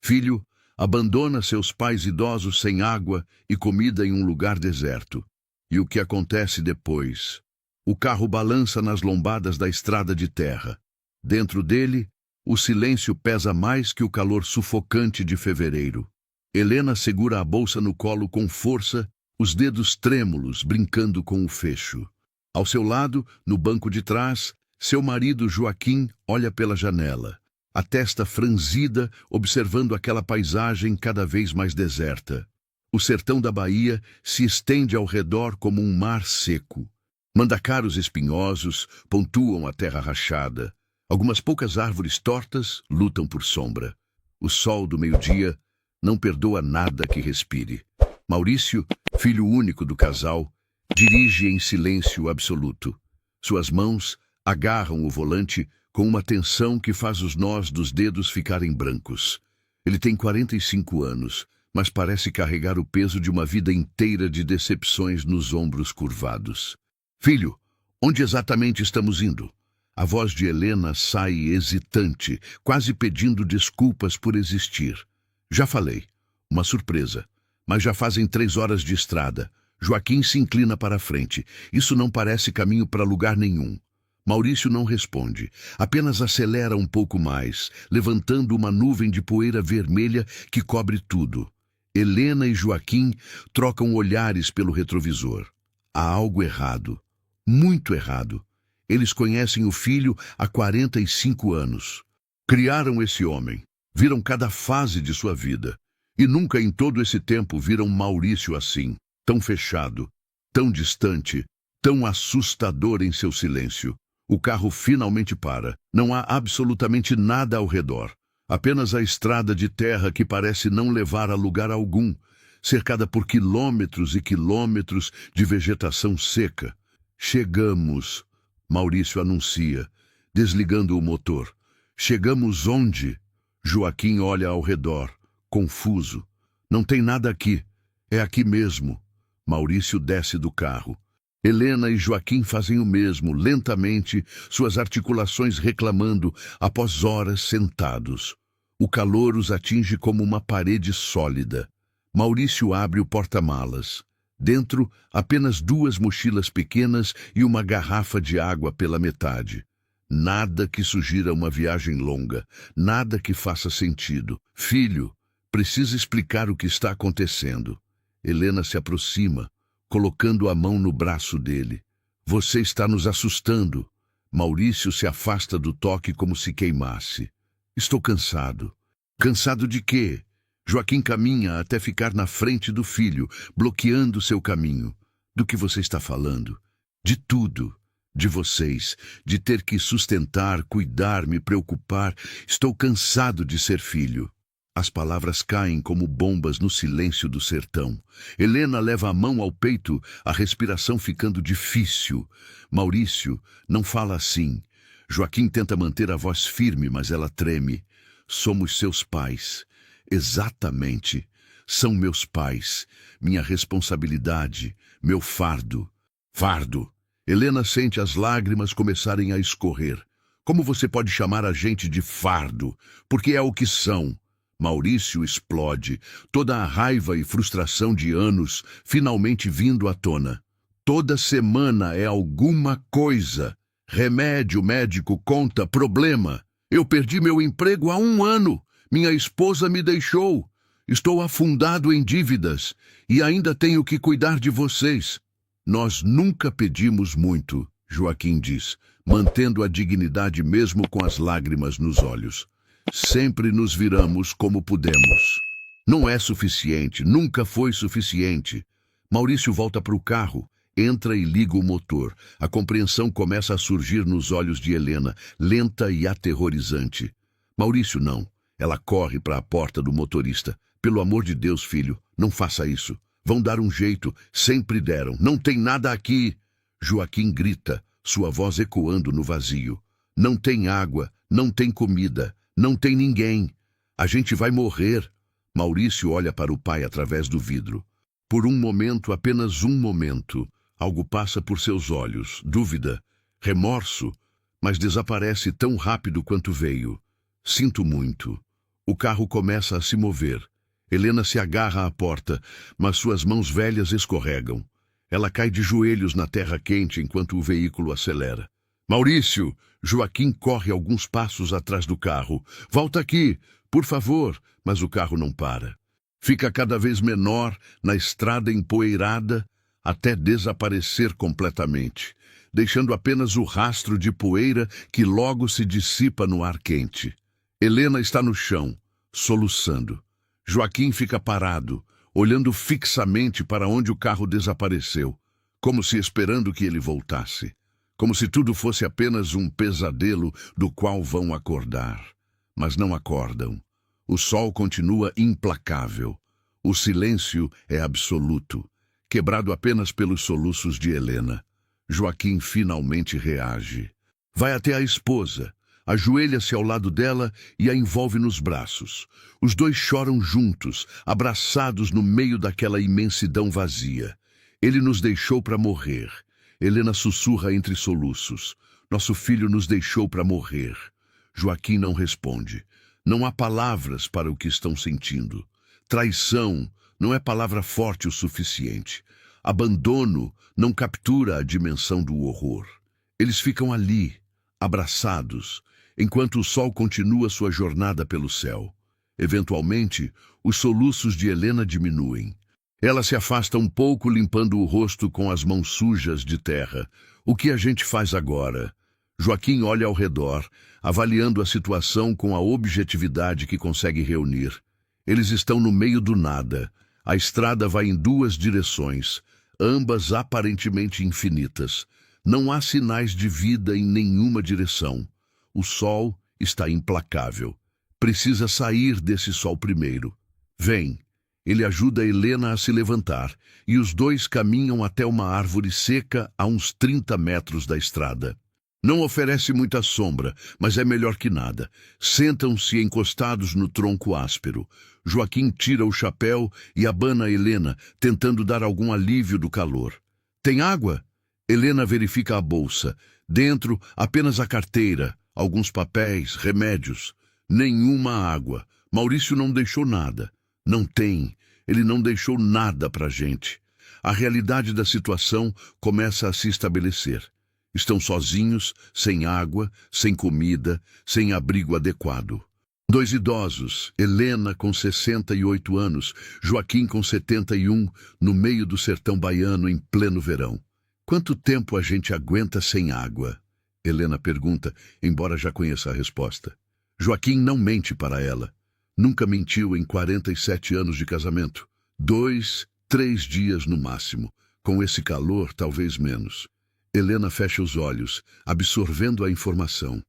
Filho, abandona seus pais idosos sem água e comida em um lugar deserto. E o que acontece depois? O carro balança nas lombadas da estrada de terra. Dentro dele, o silêncio pesa mais que o calor sufocante de fevereiro. Helena segura a bolsa no colo com força, os dedos trêmulos brincando com o fecho. Ao seu lado, no banco de trás, seu marido Joaquim olha pela janela, a testa franzida, observando aquela paisagem cada vez mais deserta. O sertão da Bahia se estende ao redor como um mar seco. Mandacaros espinhosos pontuam a terra rachada. Algumas poucas árvores tortas lutam por sombra. O sol do meio-dia não perdoa nada que respire. Maurício, filho único do casal, dirige em silêncio absoluto. Suas mãos agarram o volante com uma tensão que faz os nós dos dedos ficarem brancos. Ele tem 45 anos, mas parece carregar o peso de uma vida inteira de decepções nos ombros curvados. Filho, onde exatamente estamos indo? A voz de Helena sai hesitante, quase pedindo desculpas por existir. Já falei. Uma surpresa. Mas já fazem 3 horas de estrada. Joaquim se inclina para a frente. Isso não parece caminho para lugar nenhum. Maurício não responde. Apenas acelera um pouco mais, levantando uma nuvem de poeira vermelha que cobre tudo. Helena e Joaquim trocam olhares pelo retrovisor. Há algo errado. Muito errado. Eles conhecem o filho há 45 anos. Criaram esse homem. Viram cada fase de sua vida. E nunca em todo esse tempo viram Maurício assim, tão fechado, tão distante, tão assustador em seu silêncio. O carro finalmente para. Não há absolutamente nada ao redor. Apenas a estrada de terra que parece não levar a lugar algum, cercada por quilômetros e quilômetros de vegetação seca. Chegamos, Maurício anuncia, desligando o motor. Chegamos onde? Joaquim olha ao redor, confuso. Não tem nada aqui. É aqui mesmo. Maurício desce do carro. Helena e Joaquim fazem o mesmo, lentamente, suas articulações reclamando, após horas sentados. O calor os atinge como uma parede sólida. Maurício abre o porta-malas. Dentro, apenas 2 mochilas pequenas e uma garrafa de água pela metade. Nada que sugira uma viagem longa, nada que faça sentido. Filho, precisa explicar o que está acontecendo. Helena se aproxima, colocando a mão no braço dele. Você está nos assustando. Maurício se afasta do toque como se queimasse. Estou cansado. Cansado de quê? Joaquim caminha até ficar na frente do filho, bloqueando seu caminho. Do que você está falando? De tudo. De vocês, de ter que sustentar, cuidar, me preocupar. Estou cansado de ser filho. As palavras caem como bombas no silêncio do sertão. Helena leva a mão ao peito, a respiração ficando difícil. Maurício não fala assim. Joaquim tenta manter a voz firme, mas ela treme. Somos seus pais. Exatamente. São meus pais. Minha responsabilidade. Meu fardo. Fardo. Helena sente as lágrimas começarem a escorrer. Como você pode chamar a gente de fardo? Porque é o que são. Maurício explode, toda a raiva e frustração de anos finalmente vindo à tona. Toda semana é alguma coisa. Remédio, médico, conta, problema. Eu perdi meu emprego há 1 ano. Minha esposa me deixou. Estou afundado em dívidas e ainda tenho que cuidar de vocês. Nós nunca pedimos muito, Joaquim diz, mantendo a dignidade mesmo com as lágrimas nos olhos. Sempre nos viramos como pudemos. Não é suficiente, nunca foi suficiente. Maurício volta para o carro, entra e liga o motor. A compreensão começa a surgir nos olhos de Helena, lenta e aterrorizante. Maurício, não. Ela corre para a porta do motorista. Pelo amor de Deus, filho, não faça isso. Vão dar um jeito, sempre deram. Não tem nada aqui. Joaquim grita, sua voz ecoando no vazio. Não tem água, não tem comida. Não tem ninguém. A gente vai morrer. Maurício olha para o pai através do vidro. Por um momento, apenas um momento, algo passa por seus olhos. Dúvida, remorso, mas desaparece tão rápido quanto veio. Sinto muito. O carro começa a se mover. Helena se agarra à porta, mas suas mãos velhas escorregam. Ela cai de joelhos na terra quente enquanto o veículo acelera. Maurício! Joaquim corre alguns passos atrás do carro. Volta aqui, por favor! Mas o carro não para. Fica cada vez menor na estrada empoeirada até desaparecer completamente, deixando apenas o rastro de poeira que logo se dissipa no ar quente. Helena está no chão, soluçando. Joaquim fica parado, olhando fixamente para onde o carro desapareceu, como se esperando que ele voltasse. Como se tudo fosse apenas um pesadelo do qual vão acordar. Mas não acordam. O sol continua implacável. O silêncio é absoluto, quebrado apenas pelos soluços de Helena. Joaquim finalmente reage. Vai até a esposa, ajoelha-se ao lado dela e a envolve nos braços. Os dois choram juntos, abraçados no meio daquela imensidão vazia. Ele nos deixou para morrer. Helena sussurra entre soluços. Nosso filho nos deixou para morrer. Joaquim não responde. Não há palavras para o que estão sentindo. Traição não é palavra forte o suficiente. Abandono não captura a dimensão do horror. Eles ficam ali, abraçados, enquanto o sol continua sua jornada pelo céu. Eventualmente, os soluços de Helena diminuem. Ela se afasta um pouco, limpando o rosto com as mãos sujas de terra. O que a gente faz agora? Joaquim olha ao redor, avaliando a situação com a objetividade que consegue reunir. Eles estão no meio do nada. A estrada vai em duas direções, ambas aparentemente infinitas. Não há sinais de vida em nenhuma direção. O sol está implacável. Precisa sair desse sol primeiro. Vem. Ele ajuda Helena a se levantar, e os dois caminham até uma árvore seca a uns 30 metros da estrada. Não oferece muita sombra, mas é melhor que nada. Sentam-se encostados no tronco áspero. Joaquim tira o chapéu e abana Helena, tentando dar algum alívio do calor. Tem água? Helena verifica a bolsa. Dentro, apenas a carteira, alguns papéis, remédios. Nenhuma água. Maurício não deixou nada. Não tem. Ele não deixou nada pra gente. A realidade da situação começa a se estabelecer. Estão sozinhos, sem água, sem comida, sem abrigo adequado. Dois idosos, Helena com 68 anos, Joaquim com 71, no meio do sertão baiano em pleno verão. Quanto tempo a gente aguenta sem água? Helena pergunta, embora já conheça a resposta. Joaquim não mente para ela. Nunca mentiu em 47 anos de casamento. 2, 3 dias no máximo. Com esse calor, talvez menos. Helena fecha os olhos, absorvendo a informação.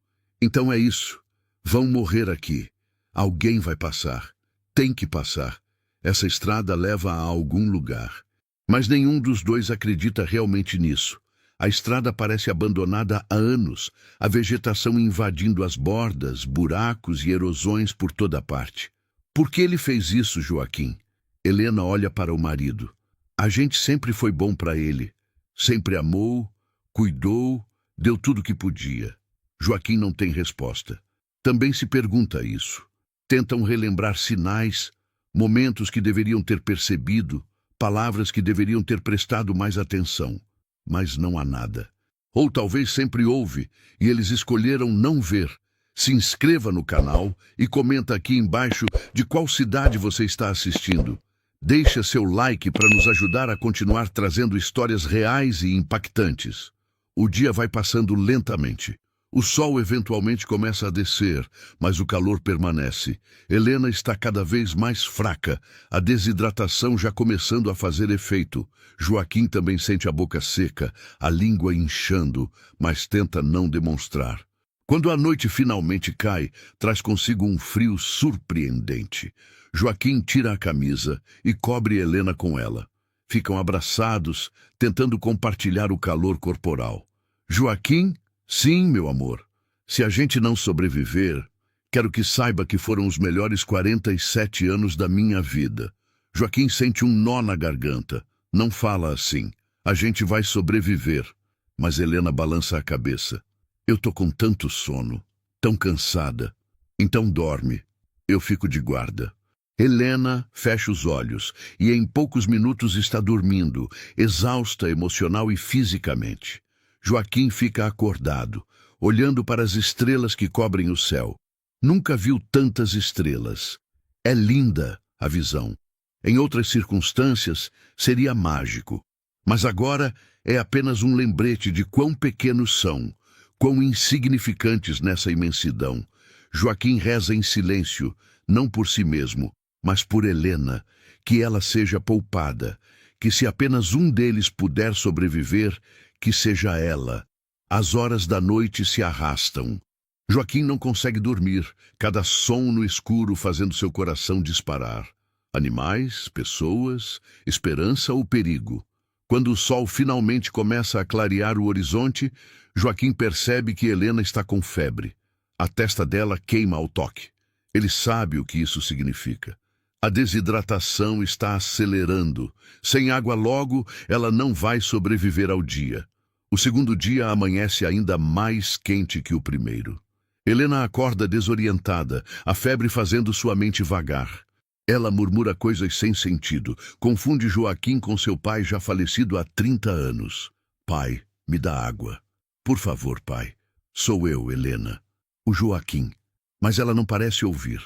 Então é isso. Vão morrer aqui. Alguém vai passar. Tem que passar. Essa estrada leva a algum lugar. Mas nenhum dos dois acredita realmente nisso. A estrada parece abandonada há anos, a vegetação invadindo as bordas, buracos e erosões por toda parte. Por que ele fez isso, Joaquim? Helena olha para o marido. A gente sempre foi bom para ele. Sempre amou, cuidou, deu tudo o que podia. Joaquim não tem resposta. Também se pergunta isso. Tentam relembrar sinais, momentos que deveriam ter percebido, palavras que deveriam ter prestado mais atenção. Mas não há nada. Ou talvez sempre houve, e eles escolheram não ver. Se inscreva no canal e comenta aqui embaixo de qual cidade você está assistindo. Deixa seu like para nos ajudar a continuar trazendo histórias reais e impactantes. O dia vai passando lentamente. O sol eventualmente começa a descer, mas o calor permanece. Helena está cada vez mais fraca, a desidratação já começando a fazer efeito. Joaquim também sente a boca seca, a língua inchando, mas tenta não demonstrar. Quando a noite finalmente cai, traz consigo um frio surpreendente. Joaquim tira a camisa e cobre Helena com ela. Ficam abraçados, tentando compartilhar o calor corporal. Joaquim? Sim, meu amor. Se a gente não sobreviver, quero que saiba que foram os melhores 47 anos da minha vida. Joaquim sente um nó na garganta. Não fala assim. A gente vai sobreviver. Mas Helena balança a cabeça. Eu tô com tanto sono, tão cansada. Então dorme. Eu fico de guarda. Helena fecha os olhos e em poucos minutos está dormindo, exausta emocional e fisicamente. Joaquim fica acordado, olhando para as estrelas que cobrem o céu. Nunca viu tantas estrelas. É linda a visão. Em outras circunstâncias, seria mágico. Mas agora é apenas um lembrete de quão pequenos são, quão insignificantes nessa imensidão. Joaquim reza em silêncio, não por si mesmo, mas por Helena, que ela seja poupada, que se apenas um deles puder sobreviver, que seja ela. As horas da noite se arrastam. Joaquim não consegue dormir, cada som no escuro fazendo seu coração disparar. Animais, pessoas, esperança ou perigo. Quando o sol finalmente começa a clarear o horizonte, Joaquim percebe que Helena está com febre. A testa dela queima ao toque. Ele sabe o que isso significa. A desidratação está acelerando. Sem água logo, ela não vai sobreviver ao dia. O segundo dia amanhece ainda mais quente que o primeiro. Helena acorda desorientada, a febre fazendo sua mente vagar. Ela murmura coisas sem sentido, confunde Joaquim com seu pai já falecido há 30 anos. Pai, me dá água. Por favor, pai. Sou eu, Helena. O Joaquim. Mas ela não parece ouvir.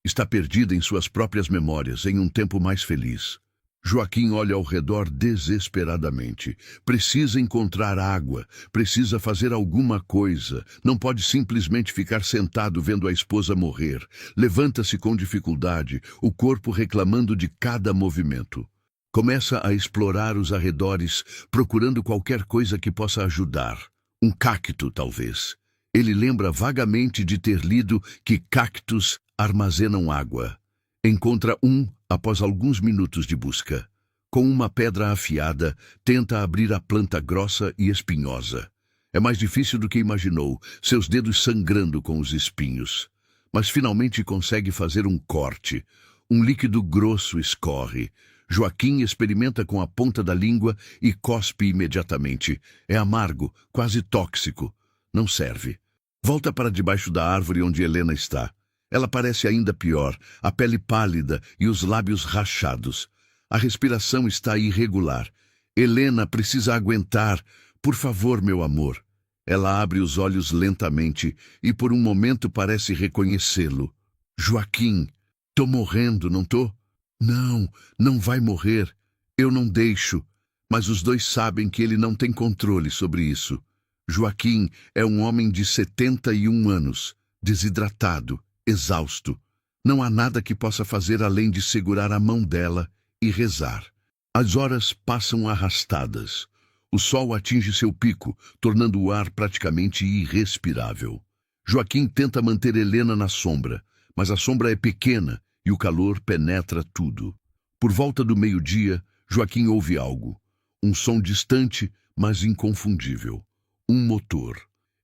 Está perdida em suas próprias memórias, em um tempo mais feliz. Joaquim olha ao redor desesperadamente. Precisa encontrar água, precisa fazer alguma coisa. Não pode simplesmente ficar sentado vendo a esposa morrer. Levanta-se com dificuldade, o corpo reclamando de cada movimento. Começa a explorar os arredores, procurando qualquer coisa que possa ajudar. Um cacto, talvez. Ele lembra vagamente de ter lido que cactos armazenam água. Encontra um após alguns minutos de busca. Com uma pedra afiada, tenta abrir a planta grossa e espinhosa. É mais difícil do que imaginou, seus dedos sangrando com os espinhos. Mas finalmente consegue fazer um corte. Um líquido grosso escorre. Joaquim experimenta com a ponta da língua e cospe imediatamente. É amargo, quase tóxico. Não serve. Volta para debaixo da árvore onde Helena está. Ela parece ainda pior, a pele pálida e os lábios rachados. A respiração está irregular. Helena precisa aguentar. Por favor, meu amor. Ela abre os olhos lentamente e por um momento parece reconhecê-lo. Joaquim, tô morrendo, não tô? Não, não vai morrer. Eu não deixo. Mas os dois sabem que ele não tem controle sobre isso. Joaquim é um homem de 71 anos, desidratado, exausto. Não há nada que possa fazer além de segurar a mão dela e rezar. As horas passam arrastadas. O sol atinge seu pico, tornando o ar praticamente irrespirável. Joaquim tenta manter Helena na sombra, mas a sombra é pequena e o calor penetra tudo. Por volta do meio-dia, Joaquim ouve algo. Um som distante, mas inconfundível. Um motor.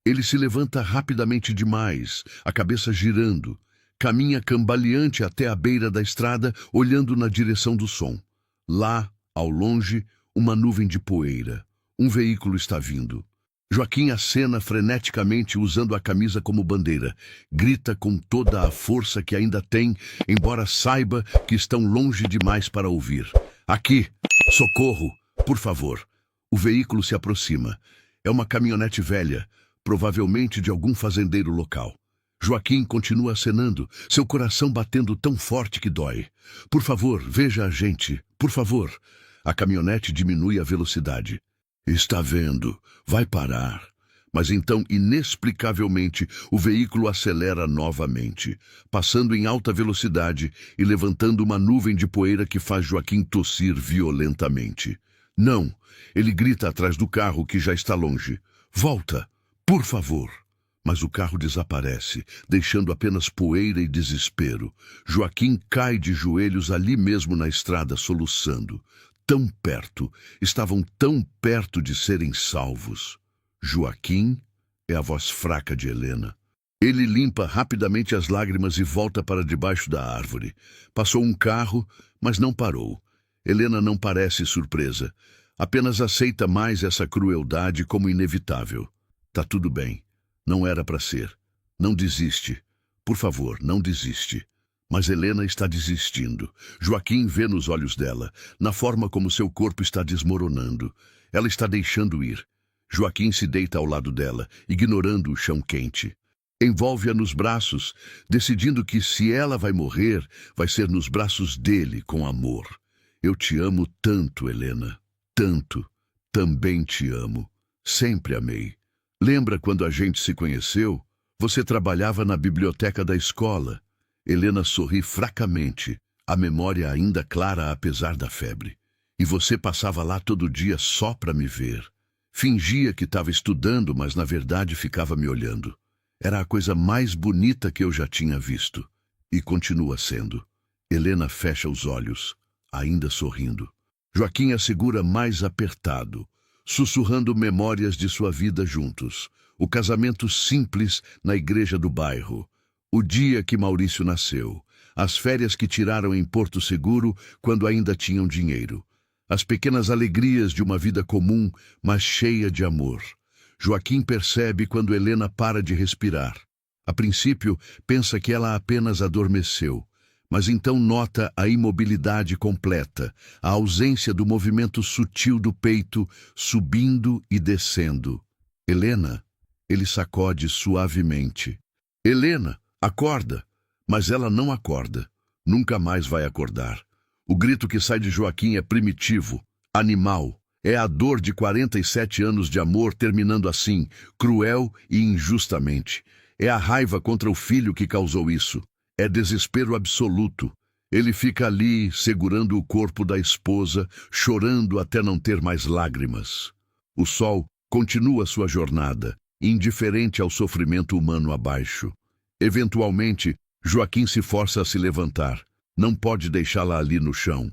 Ele se levanta rapidamente demais, a cabeça girando. Caminha cambaleante até a beira da estrada, olhando na direção do som. Lá, ao longe, uma nuvem de poeira. Um veículo está vindo. Joaquim acena freneticamente usando a camisa como bandeira. Grita com toda a força que ainda tem, embora saiba que estão longe demais para ouvir. Aqui! Socorro! Por favor! O veículo se aproxima. É uma caminhonete velha, provavelmente de algum fazendeiro local. Joaquim continua acenando, seu coração batendo tão forte que dói. Por favor, veja a gente. Por favor. A caminhonete diminui a velocidade. Está vendo. Vai parar. Mas então, inexplicavelmente, o veículo acelera novamente, passando em alta velocidade e levantando uma nuvem de poeira que faz Joaquim tossir violentamente. Não! Ele grita atrás do carro que já está longe. Volta! Por favor! Mas o carro desaparece, deixando apenas poeira e desespero. Joaquim cai de joelhos ali mesmo na estrada, soluçando. Tão perto, estavam tão perto de serem salvos. Joaquim é a voz fraca de Helena. Ele limpa rapidamente as lágrimas e volta para debaixo da árvore. Passou um carro, mas não parou. Helena não parece surpresa. Apenas aceita mais essa crueldade como inevitável. Tá tudo bem. Não era para ser. Não desiste. Por favor, não desiste. Mas Helena está desistindo. Joaquim vê nos olhos dela, na forma como seu corpo está desmoronando. Ela está deixando ir. Joaquim se deita ao lado dela, ignorando o chão quente. Envolve-a nos braços, decidindo que se ela vai morrer, vai ser nos braços dele, com amor. Eu te amo tanto, Helena. Tanto. Também te amo. Sempre amei. Lembra quando a gente se conheceu? Você trabalhava na biblioteca da escola. Helena sorri fracamente, a memória ainda clara apesar da febre. E você passava lá todo dia só para me ver. Fingia que estava estudando, mas na verdade ficava me olhando. Era a coisa mais bonita que eu já tinha visto. E continua sendo. Helena fecha os olhos, ainda sorrindo. Joaquim a segura mais apertado, sussurrando memórias de sua vida juntos. O casamento simples na igreja do bairro. O dia que Maurício nasceu. As férias que tiraram em Porto Seguro quando ainda tinham dinheiro. As pequenas alegrias de uma vida comum, mas cheia de amor. Joaquim percebe quando Helena para de respirar. A princípio, pensa que ela apenas adormeceu, mas então nota a imobilidade completa, a ausência do movimento sutil do peito, subindo e descendo. Helena, ele sacode suavemente. Helena, acorda! Mas ela não acorda. Nunca mais vai acordar. O grito que sai de Joaquim é primitivo, animal. É a dor de 47 anos de amor terminando assim, cruel e injustamente. É a raiva contra o filho que causou isso. É desespero absoluto. Ele fica ali, segurando o corpo da esposa, chorando até não ter mais lágrimas. O sol continua sua jornada, indiferente ao sofrimento humano abaixo. Eventualmente, Joaquim se força a se levantar. Não pode deixá-la ali no chão.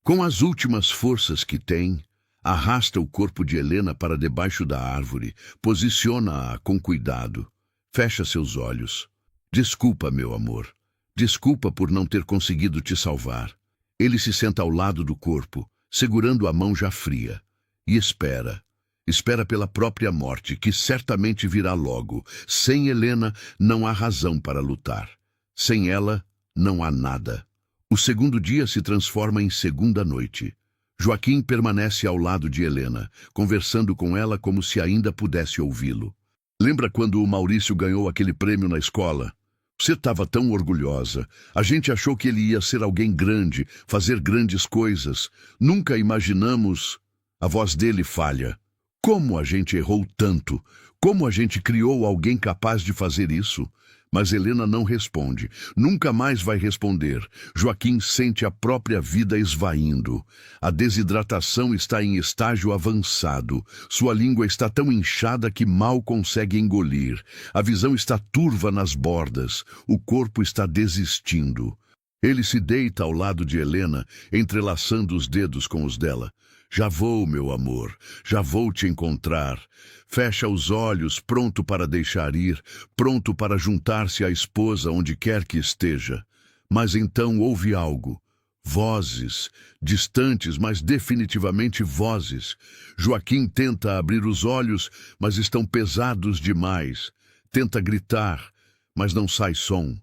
Com as últimas forças que tem, arrasta o corpo de Helena para debaixo da árvore, posiciona-a com cuidado. Fecha seus olhos. Desculpa, meu amor. Desculpa por não ter conseguido te salvar. Ele se senta ao lado do corpo, segurando a mão já fria. E espera. Espera pela própria morte, que certamente virá logo. Sem Helena, não há razão para lutar. Sem ela, não há nada. O segundo dia se transforma em segunda noite. Joaquim permanece ao lado de Helena, conversando com ela como se ainda pudesse ouvi-lo. Lembra quando o Maurício ganhou aquele prêmio na escola? Você estava tão orgulhosa. A gente achou que ele ia ser alguém grande, fazer grandes coisas. Nunca imaginamos... A voz dele falha. Como a gente errou tanto? Como a gente criou alguém capaz de fazer isso? Mas Helena não responde. Nunca mais vai responder. Joaquim sente a própria vida esvaindo. A desidratação está em estágio avançado. Sua língua está tão inchada que mal consegue engolir. A visão está turva nas bordas. O corpo está desistindo. Ele se deita ao lado de Helena, entrelaçando os dedos com os dela. Já vou, meu amor, já vou te encontrar. Fecha os olhos, pronto para deixar ir, pronto para juntar-se à esposa onde quer que esteja. Mas então ouve algo. Vozes, distantes, mas definitivamente vozes. Joaquim tenta abrir os olhos, mas estão pesados demais. Tenta gritar, mas não sai som.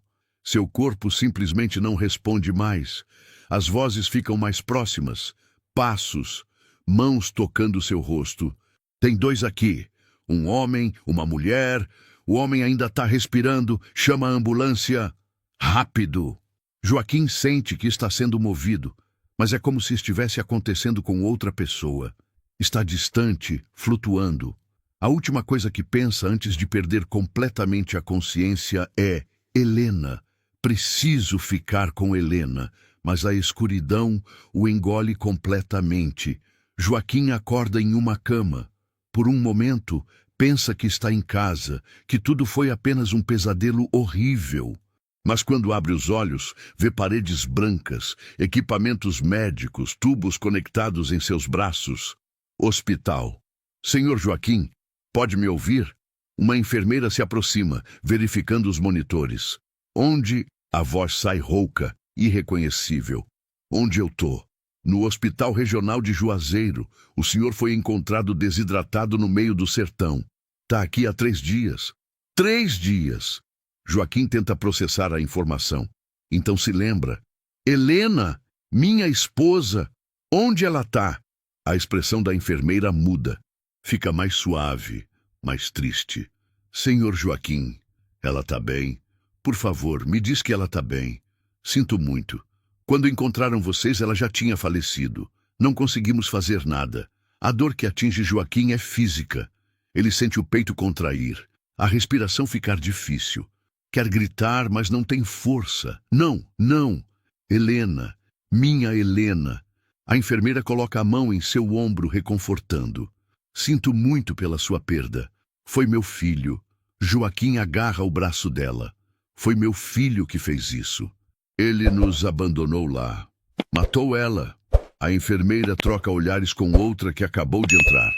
Seu corpo simplesmente não responde mais. As vozes ficam mais próximas. Passos, mãos tocando seu rosto. Tem dois aqui. Um homem, uma mulher. O homem ainda está respirando. Chama a ambulância. Rápido. Joaquim sente que está sendo movido, mas é como se estivesse acontecendo com outra pessoa. Está distante, flutuando. A última coisa que pensa antes de perder completamente a consciência é Helena. Preciso ficar com Helena, mas a escuridão o engole completamente. Joaquim acorda em uma cama. Por um momento, pensa que está em casa, que tudo foi apenas um pesadelo horrível. Mas quando abre os olhos, vê paredes brancas, equipamentos médicos, tubos conectados em seus braços. Hospital. Senhor Joaquim, pode me ouvir? Uma enfermeira se aproxima, verificando os monitores. Onde? A voz sai rouca, irreconhecível. Onde eu tô? No Hospital Regional de Juazeiro. O senhor foi encontrado desidratado no meio do sertão. Tá aqui há 3 dias. 3 dias! Joaquim tenta processar a informação. Então se lembra. Helena, minha esposa, onde ela tá? A expressão da enfermeira muda. Fica mais suave, mais triste. Senhor Joaquim, ela tá bem. Por favor, me diz que ela tá bem. Sinto muito. Quando encontraram vocês, ela já tinha falecido. Não conseguimos fazer nada. A dor que atinge Joaquim é física. Ele sente o peito contrair, a respiração ficar difícil. Quer gritar, mas não tem força. Não, não. Helena, minha Helena. A enfermeira coloca a mão em seu ombro, reconfortando. Sinto muito pela sua perda. Foi meu filho. Joaquim agarra o braço dela. Foi meu filho que fez isso. Ele nos abandonou lá. Matou ela. A enfermeira troca olhares com outra que acabou de entrar.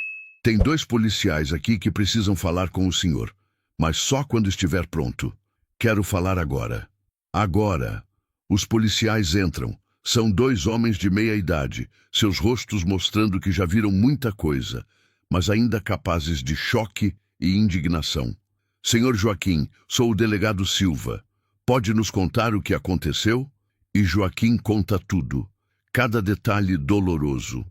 Tem 2 policiais aqui que precisam falar com o senhor, mas só quando estiver pronto. Quero falar agora. Agora. Os policiais entram. São 2 homens de meia idade, seus rostos mostrando que já viram muita coisa, mas ainda capazes de choque e indignação. Senhor Joaquim, sou o delegado Silva. Pode nos contar o que aconteceu? E Joaquim conta tudo. Cada detalhe doloroso.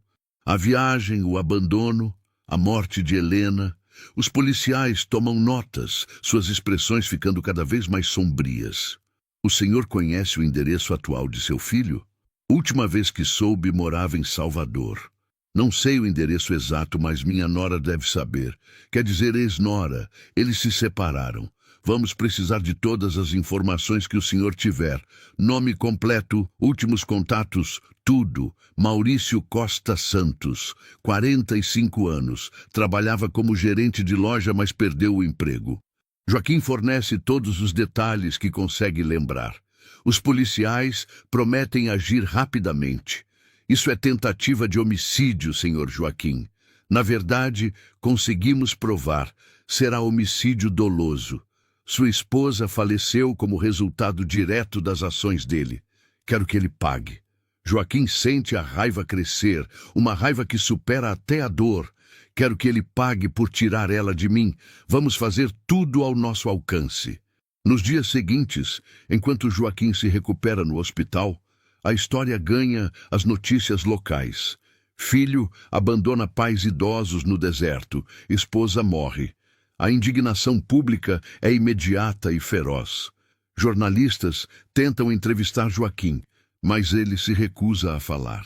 A viagem, o abandono, a morte de Helena. Os policiais tomam notas, suas expressões ficando cada vez mais sombrias. O senhor conhece o endereço atual de seu filho? Última vez que soube, morava em Salvador. Não sei o endereço exato, mas minha nora deve saber. Quer dizer, ex-nora. Eles se separaram. Vamos precisar de todas as informações que o senhor tiver. Nome completo, últimos contatos, tudo. Maurício Costa Santos, 45 anos. Trabalhava como gerente de loja, mas perdeu o emprego. Joaquim fornece todos os detalhes que consegue lembrar. Os policiais prometem agir rapidamente. Isso é tentativa de homicídio, senhor Joaquim. Na verdade, conseguimos provar. Será homicídio doloso. Sua esposa faleceu como resultado direto das ações dele. Quero que ele pague. Joaquim sente a raiva crescer, uma raiva que supera até a dor. Quero que ele pague por tirar ela de mim. Vamos fazer tudo ao nosso alcance. Nos dias seguintes, enquanto Joaquim se recupera no hospital, a história ganha as notícias locais. Filho abandona pais idosos no deserto. Esposa morre. A indignação pública é imediata e feroz. Jornalistas tentam entrevistar Joaquim, mas ele se recusa a falar.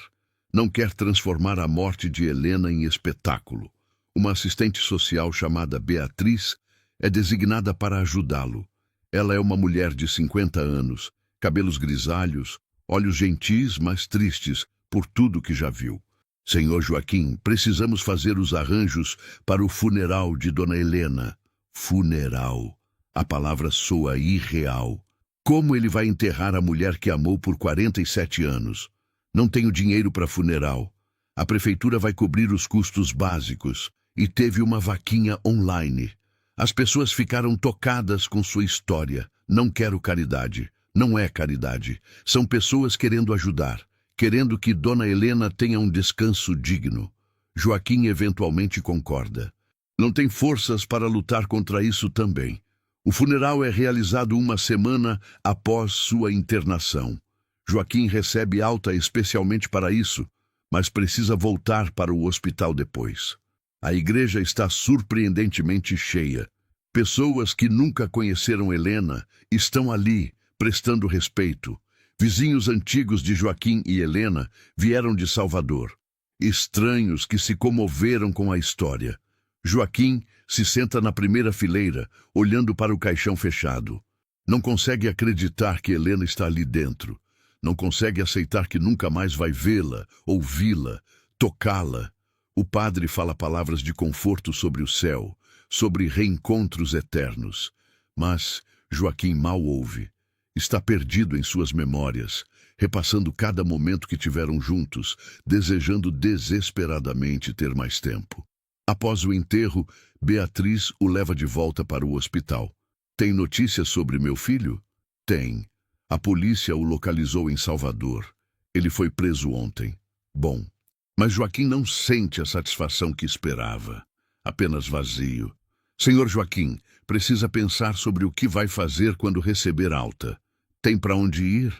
Não quer transformar a morte de Helena em espetáculo. Uma assistente social chamada Beatriz é designada para ajudá-lo. Ela é uma mulher de 50 anos, cabelos grisalhos, olhos gentis, mas tristes por tudo que já viu. Senhor Joaquim, precisamos fazer os arranjos para o funeral de Dona Helena. Funeral. A palavra soa irreal. Como ele vai enterrar a mulher que amou por 47 anos? Não tenho dinheiro para funeral. A prefeitura vai cobrir os custos básicos e teve uma vaquinha online. As pessoas ficaram tocadas com sua história. Não quero caridade. Não é caridade. São pessoas querendo ajudar. Querendo que Dona Helena tenha um descanso digno. Joaquim eventualmente concorda. Não tem forças para lutar contra isso também. O funeral é realizado uma semana após sua internação. Joaquim recebe alta especialmente para isso, mas precisa voltar para o hospital depois. A igreja está surpreendentemente cheia. Pessoas que nunca conheceram Helena estão ali, prestando respeito. Vizinhos antigos de Joaquim e Helena vieram de Salvador. Estranhos que se comoveram com a história. Joaquim se senta na primeira fileira, olhando para o caixão fechado. Não consegue acreditar que Helena está ali dentro. Não consegue aceitar que nunca mais vai vê-la, ouvi-la, tocá-la. O padre fala palavras de conforto sobre o céu, sobre reencontros eternos. Mas Joaquim mal ouve. Está perdido em suas memórias, repassando cada momento que tiveram juntos, desejando desesperadamente ter mais tempo. Após o enterro, Beatriz o leva de volta para o hospital. Tem notícias sobre meu filho? Tem. A polícia o localizou em Salvador. Ele foi preso ontem. Bom, mas Joaquim não sente a satisfação que esperava. Apenas vazio. Senhor Joaquim, precisa pensar sobre o que vai fazer quando receber alta. Tem para onde ir?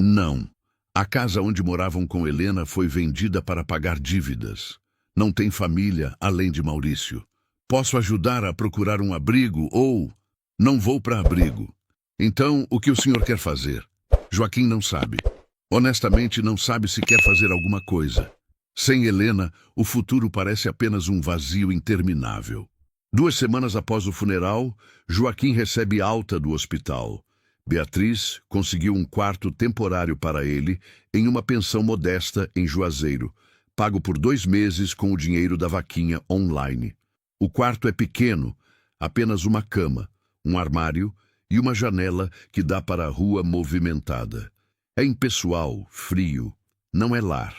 Não. A casa onde moravam com Helena foi vendida para pagar dívidas. Não tem família além de Maurício. Posso ajudar a procurar um abrigo ou... Não vou para abrigo. Então, o que o senhor quer fazer? Joaquim não sabe. Honestamente, não sabe se quer fazer alguma coisa. Sem Helena, o futuro parece apenas um vazio interminável. 2 semanas após o funeral, Joaquim recebe alta do hospital. Beatriz conseguiu um quarto temporário para ele em uma pensão modesta em Juazeiro, pago por 2 meses com o dinheiro da vaquinha online. O quarto é pequeno, apenas uma cama, um armário e uma janela que dá para a rua movimentada. É impessoal, frio. Não é lar.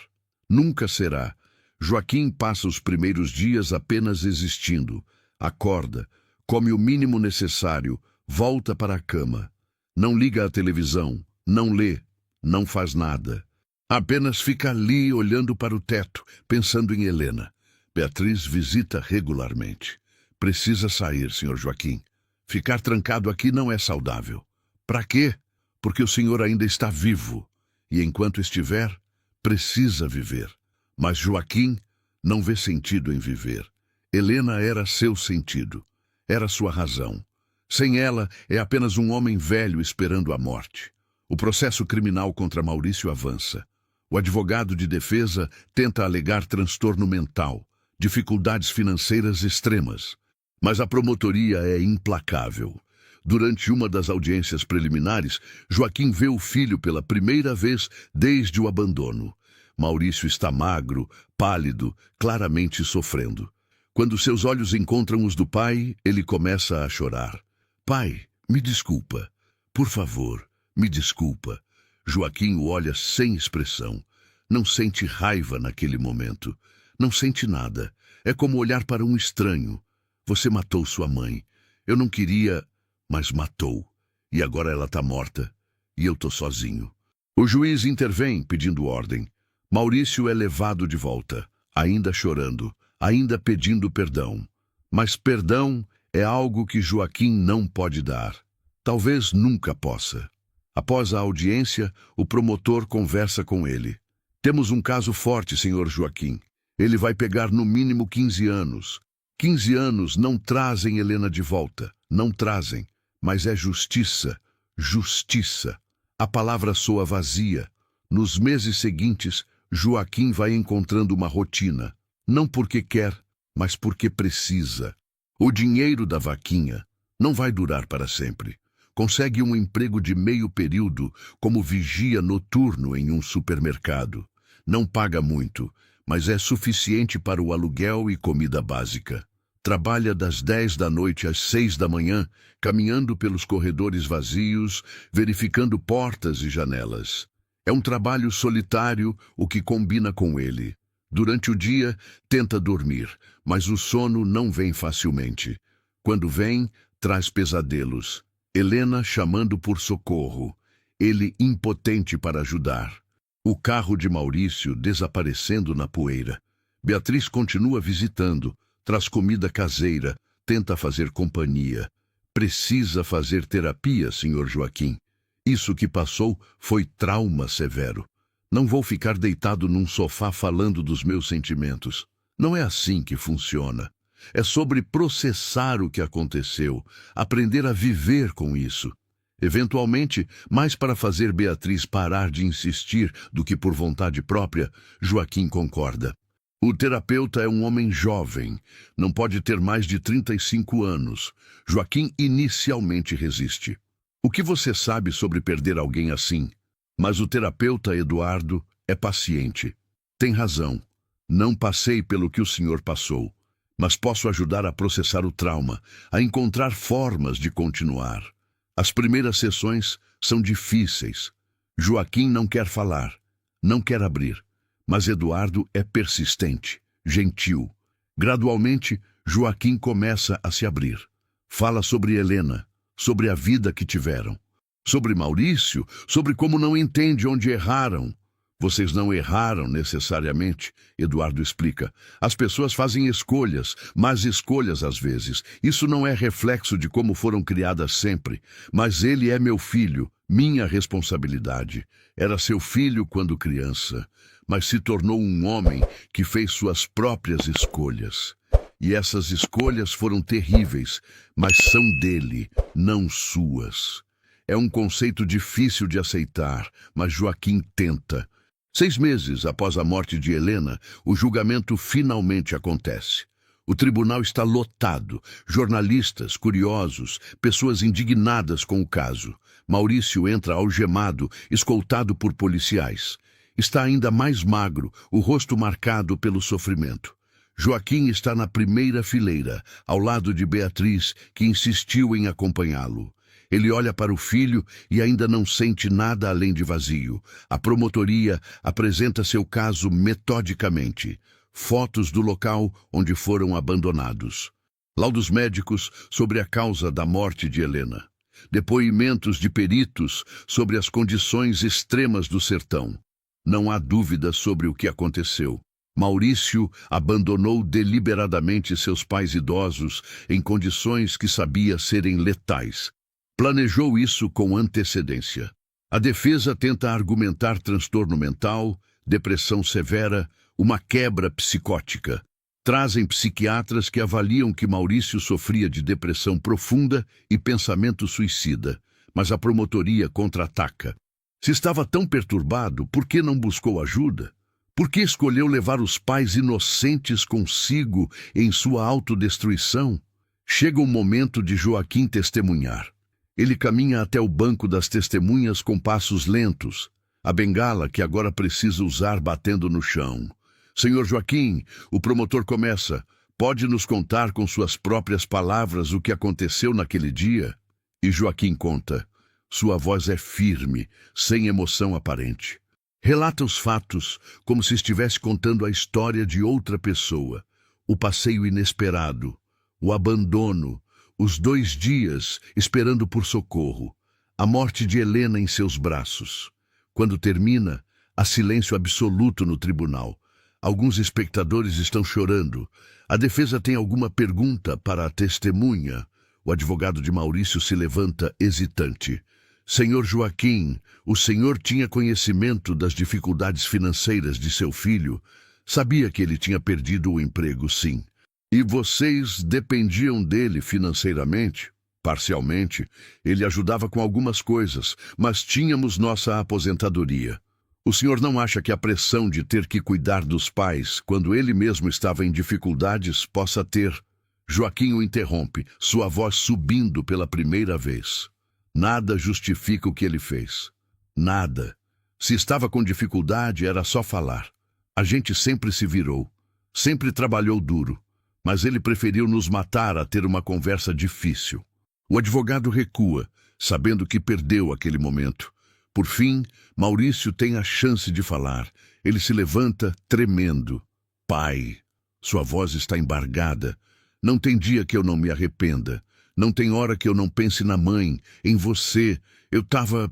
Nunca será. Joaquim passa os primeiros dias apenas existindo. Acorda, come o mínimo necessário, volta para a cama. Não liga à televisão, não lê, não faz nada. Apenas fica ali olhando para o teto, pensando em Helena. Beatriz visita regularmente. Precisa sair, Sr. Joaquim. Ficar trancado aqui não é saudável. Para quê? Porque o senhor ainda está vivo. E enquanto estiver, precisa viver. Mas Joaquim não vê sentido em viver. Helena era seu sentido. Era sua razão. Sem ela, é apenas um homem velho esperando a morte. O processo criminal contra Maurício avança. O advogado de defesa tenta alegar transtorno mental, dificuldades financeiras extremas. Mas a promotoria é implacável. Durante uma das audiências preliminares, Joaquim vê o filho pela primeira vez desde o abandono. Maurício está magro, pálido, claramente sofrendo. Quando seus olhos encontram os do pai, ele começa a chorar. Pai, me desculpa. Por favor, me desculpa. Joaquim o olha sem expressão. Não sente raiva naquele momento. Não sente nada. É como olhar para um estranho. Você matou sua mãe. Eu não queria, mas matou. E agora ela está morta. E eu tô sozinho. O juiz intervém, pedindo ordem. Maurício é levado de volta, ainda chorando, ainda pedindo perdão. Mas perdão é algo que Joaquim não pode dar. Talvez nunca possa. Após a audiência, o promotor conversa com ele. Temos um caso forte, senhor Joaquim. Ele vai pegar no mínimo 15 anos. 15 anos não trazem Helena de volta. Não trazem. Mas é justiça. Justiça. A palavra soa vazia. Nos meses seguintes, Joaquim vai encontrando uma rotina. Não porque quer, mas porque precisa. O dinheiro da vaquinha não vai durar para sempre. Consegue um emprego de meio período como vigia noturno em um supermercado. Não paga muito, mas é suficiente para o aluguel e comida básica. Trabalha das 10 da noite às 6 da manhã, caminhando pelos corredores vazios, verificando portas e janelas. É um trabalho solitário, o que combina com ele. Durante o dia, tenta dormir, mas o sono não vem facilmente. Quando vem, traz pesadelos. Helena chamando por socorro. Ele impotente para ajudar. O carro de Maurício desaparecendo na poeira. Beatriz continua visitando, traz comida caseira, tenta fazer companhia. Precisa fazer terapia, Sr. Joaquim. Isso que passou foi trauma severo. Não vou ficar deitado num sofá falando dos meus sentimentos. Não é assim que funciona. É sobre processar o que aconteceu, aprender a viver com isso. Eventualmente, mais para fazer Beatriz parar de insistir do que por vontade própria, Joaquim concorda. O terapeuta é um homem jovem, não pode ter mais de 35 anos. Joaquim inicialmente resiste. O que você sabe sobre perder alguém assim? Mas o terapeuta Eduardo é paciente. Tem razão. Não passei pelo que o senhor passou, mas posso ajudar a processar o trauma, a encontrar formas de continuar. As primeiras sessões são difíceis. Joaquim não quer falar, não quer abrir, mas Eduardo é persistente, gentil. Gradualmente, Joaquim começa a se abrir. Fala sobre Helena, sobre a vida que tiveram. Sobre Maurício, sobre como não entende onde erraram. Vocês não erraram necessariamente, Eduardo explica. As pessoas fazem escolhas, mas escolhas às vezes. Isso não é reflexo de como foram criadas sempre. Mas ele é meu filho, minha responsabilidade. Era seu filho quando criança, mas se tornou um homem que fez suas próprias escolhas. E essas escolhas foram terríveis, mas são dele, não suas. É um conceito difícil de aceitar, mas Joaquim tenta. 6 meses após a morte de Helena, o julgamento finalmente acontece. O tribunal está lotado, jornalistas, curiosos, pessoas indignadas com o caso. Maurício entra algemado, escoltado por policiais. Está ainda mais magro, o rosto marcado pelo sofrimento. Joaquim está na primeira fileira, ao lado de Beatriz, que insistiu em acompanhá-lo. Ele olha para o filho e ainda não sente nada além de vazio. A promotoria apresenta seu caso metodicamente. Fotos do local onde foram abandonados. Laudos médicos sobre a causa da morte de Helena. Depoimentos de peritos sobre as condições extremas do sertão. Não há dúvida sobre o que aconteceu. Maurício abandonou deliberadamente seus pais idosos em condições que sabia serem letais. Planejou isso com antecedência. A defesa tenta argumentar transtorno mental, depressão severa, uma quebra psicótica. Trazem psiquiatras que avaliam que Maurício sofria de depressão profunda e pensamento suicida, mas a promotoria contra-ataca. Se estava tão perturbado, por que não buscou ajuda? Por que escolheu levar os pais inocentes consigo em sua autodestruição? Chega o momento de Joaquim testemunhar. Ele caminha até o banco das testemunhas com passos lentos, a bengala que agora precisa usar batendo no chão. Senhor Joaquim, o promotor começa, pode nos contar com suas próprias palavras o que aconteceu naquele dia? E Joaquim conta. Sua voz é firme, sem emoção aparente. Relata os fatos como se estivesse contando a história de outra pessoa. O passeio inesperado, o abandono, os 2 dias esperando por socorro, a morte de Helena em seus braços. Quando termina, há silêncio absoluto no tribunal. Alguns espectadores estão chorando. A defesa tem alguma pergunta para a testemunha. O advogado de Maurício se levanta hesitante. Senhor Joaquim, o senhor tinha conhecimento das dificuldades financeiras de seu filho? Sabia que ele tinha perdido o emprego, sim. E vocês dependiam dele financeiramente? Parcialmente. Ele ajudava com algumas coisas, mas tínhamos nossa aposentadoria. O senhor não acha que a pressão de ter que cuidar dos pais, quando ele mesmo estava em dificuldades, possa ter... Joaquim o interrompe, sua voz subindo pela primeira vez. Nada justifica o que ele fez. Nada. Se estava com dificuldade, era só falar. A gente sempre se virou. Sempre trabalhou duro. Mas ele preferiu nos matar a ter uma conversa difícil. O advogado recua, sabendo que perdeu aquele momento. Por fim, Maurício tem a chance de falar. Ele se levanta, tremendo. Pai. Sua voz está embargada. Não tem dia que eu não me arrependa. Não tem hora que eu não pense na mãe, em você. Eu tava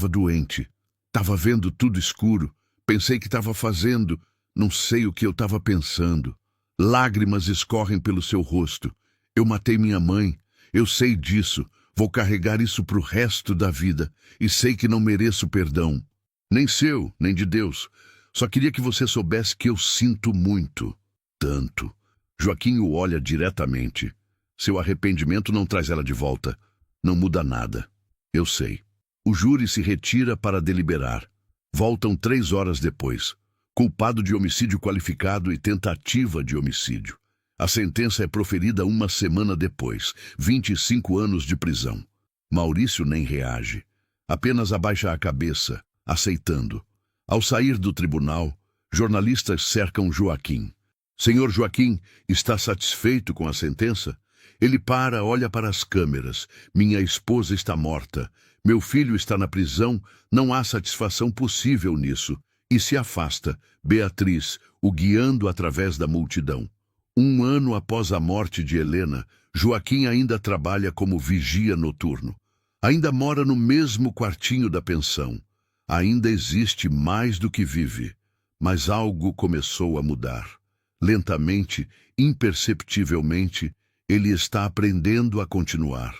doente. Tava vendo tudo escuro. Pensei que estava fazendo. Não sei o que eu estava pensando. Lágrimas escorrem pelo seu rosto. Eu matei minha mãe. Eu sei disso. Vou carregar isso pro resto da vida. E sei que não mereço perdão. Nem seu, nem de Deus. Só queria que você soubesse que eu sinto muito. Tanto. Joaquim o olha diretamente. Seu arrependimento não traz ela de volta. Não muda nada. Eu sei. O júri se retira para deliberar. Voltam 3 horas depois. Culpado de homicídio qualificado e tentativa de homicídio. A sentença é proferida 1 semana depois, 25 anos de prisão. Maurício nem reage. Apenas abaixa a cabeça, aceitando. Ao sair do tribunal, jornalistas cercam Joaquim. Senhor Joaquim, está satisfeito com a sentença? Ele para, olha para as câmeras. Minha esposa está morta. Meu filho está na prisão. Não há satisfação possível nisso. E se afasta, Beatriz, o guiando através da multidão. 1 ano após a morte de Helena, Joaquim ainda trabalha como vigia noturno. Ainda mora no mesmo quartinho da pensão. Ainda existe mais do que vive. Mas algo começou a mudar. Lentamente, imperceptivelmente, ele está aprendendo a continuar.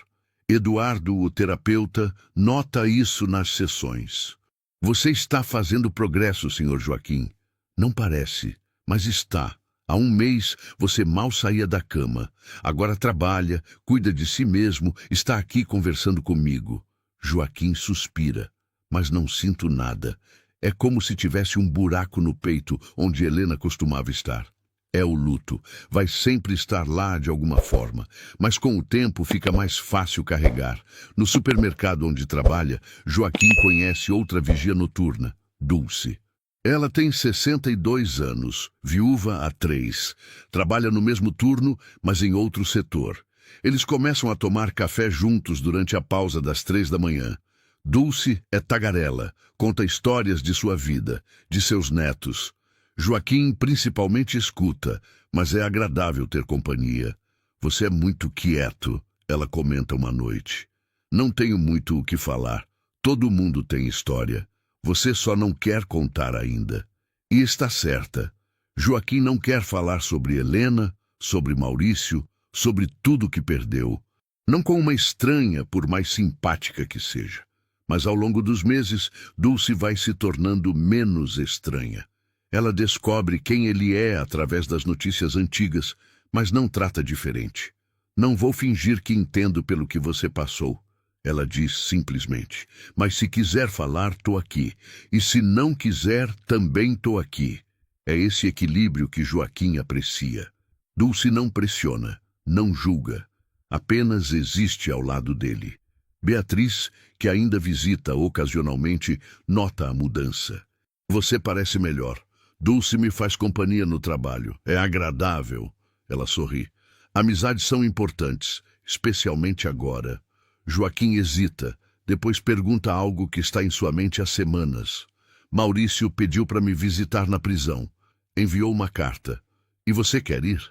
Eduardo, o terapeuta, nota isso nas sessões. Você está fazendo progresso, Sr. Joaquim. Não parece, mas está. Há um mês você mal saía da cama. Agora trabalha, cuida de si mesmo, está aqui conversando comigo. Joaquim suspira, mas não sinto nada. É como se tivesse um buraco no peito onde Helena costumava estar. É o luto. Vai sempre estar lá de alguma forma, mas com o tempo fica mais fácil carregar. No supermercado onde trabalha, Joaquim conhece outra vigia noturna, Dulce. Ela tem 62 anos, viúva há 3. Trabalha no mesmo turno, mas em outro setor. Eles começam a tomar café juntos durante a pausa das 3 da manhã. Dulce é tagarela, conta histórias de sua vida, de seus netos. Joaquim principalmente escuta, mas é agradável ter companhia. Você é muito quieto, ela comenta uma noite. Não tenho muito o que falar. Todo mundo tem história. Você só não quer contar ainda. E está certa. Joaquim não quer falar sobre Helena, sobre Maurício, sobre tudo que perdeu. Não com uma estranha, por mais simpática que seja. Mas ao longo dos meses, Dulce vai se tornando menos estranha. Ela descobre quem ele é através das notícias antigas, mas não trata diferente. Não vou fingir que entendo pelo que você passou. Ela diz simplesmente, mas se quiser falar, tô aqui. E se não quiser, também tô aqui. É esse equilíbrio que Joaquim aprecia. Dulce não pressiona, não julga. Apenas existe ao lado dele. Beatriz, que ainda visita ocasionalmente, nota a mudança. Você parece melhor. Dulce me faz companhia no trabalho. É agradável. Ela sorri. Amizades são importantes, especialmente agora. Joaquim hesita, depois pergunta algo que está em sua mente há semanas. Maurício pediu para me visitar na prisão. Enviou uma carta. E você quer ir?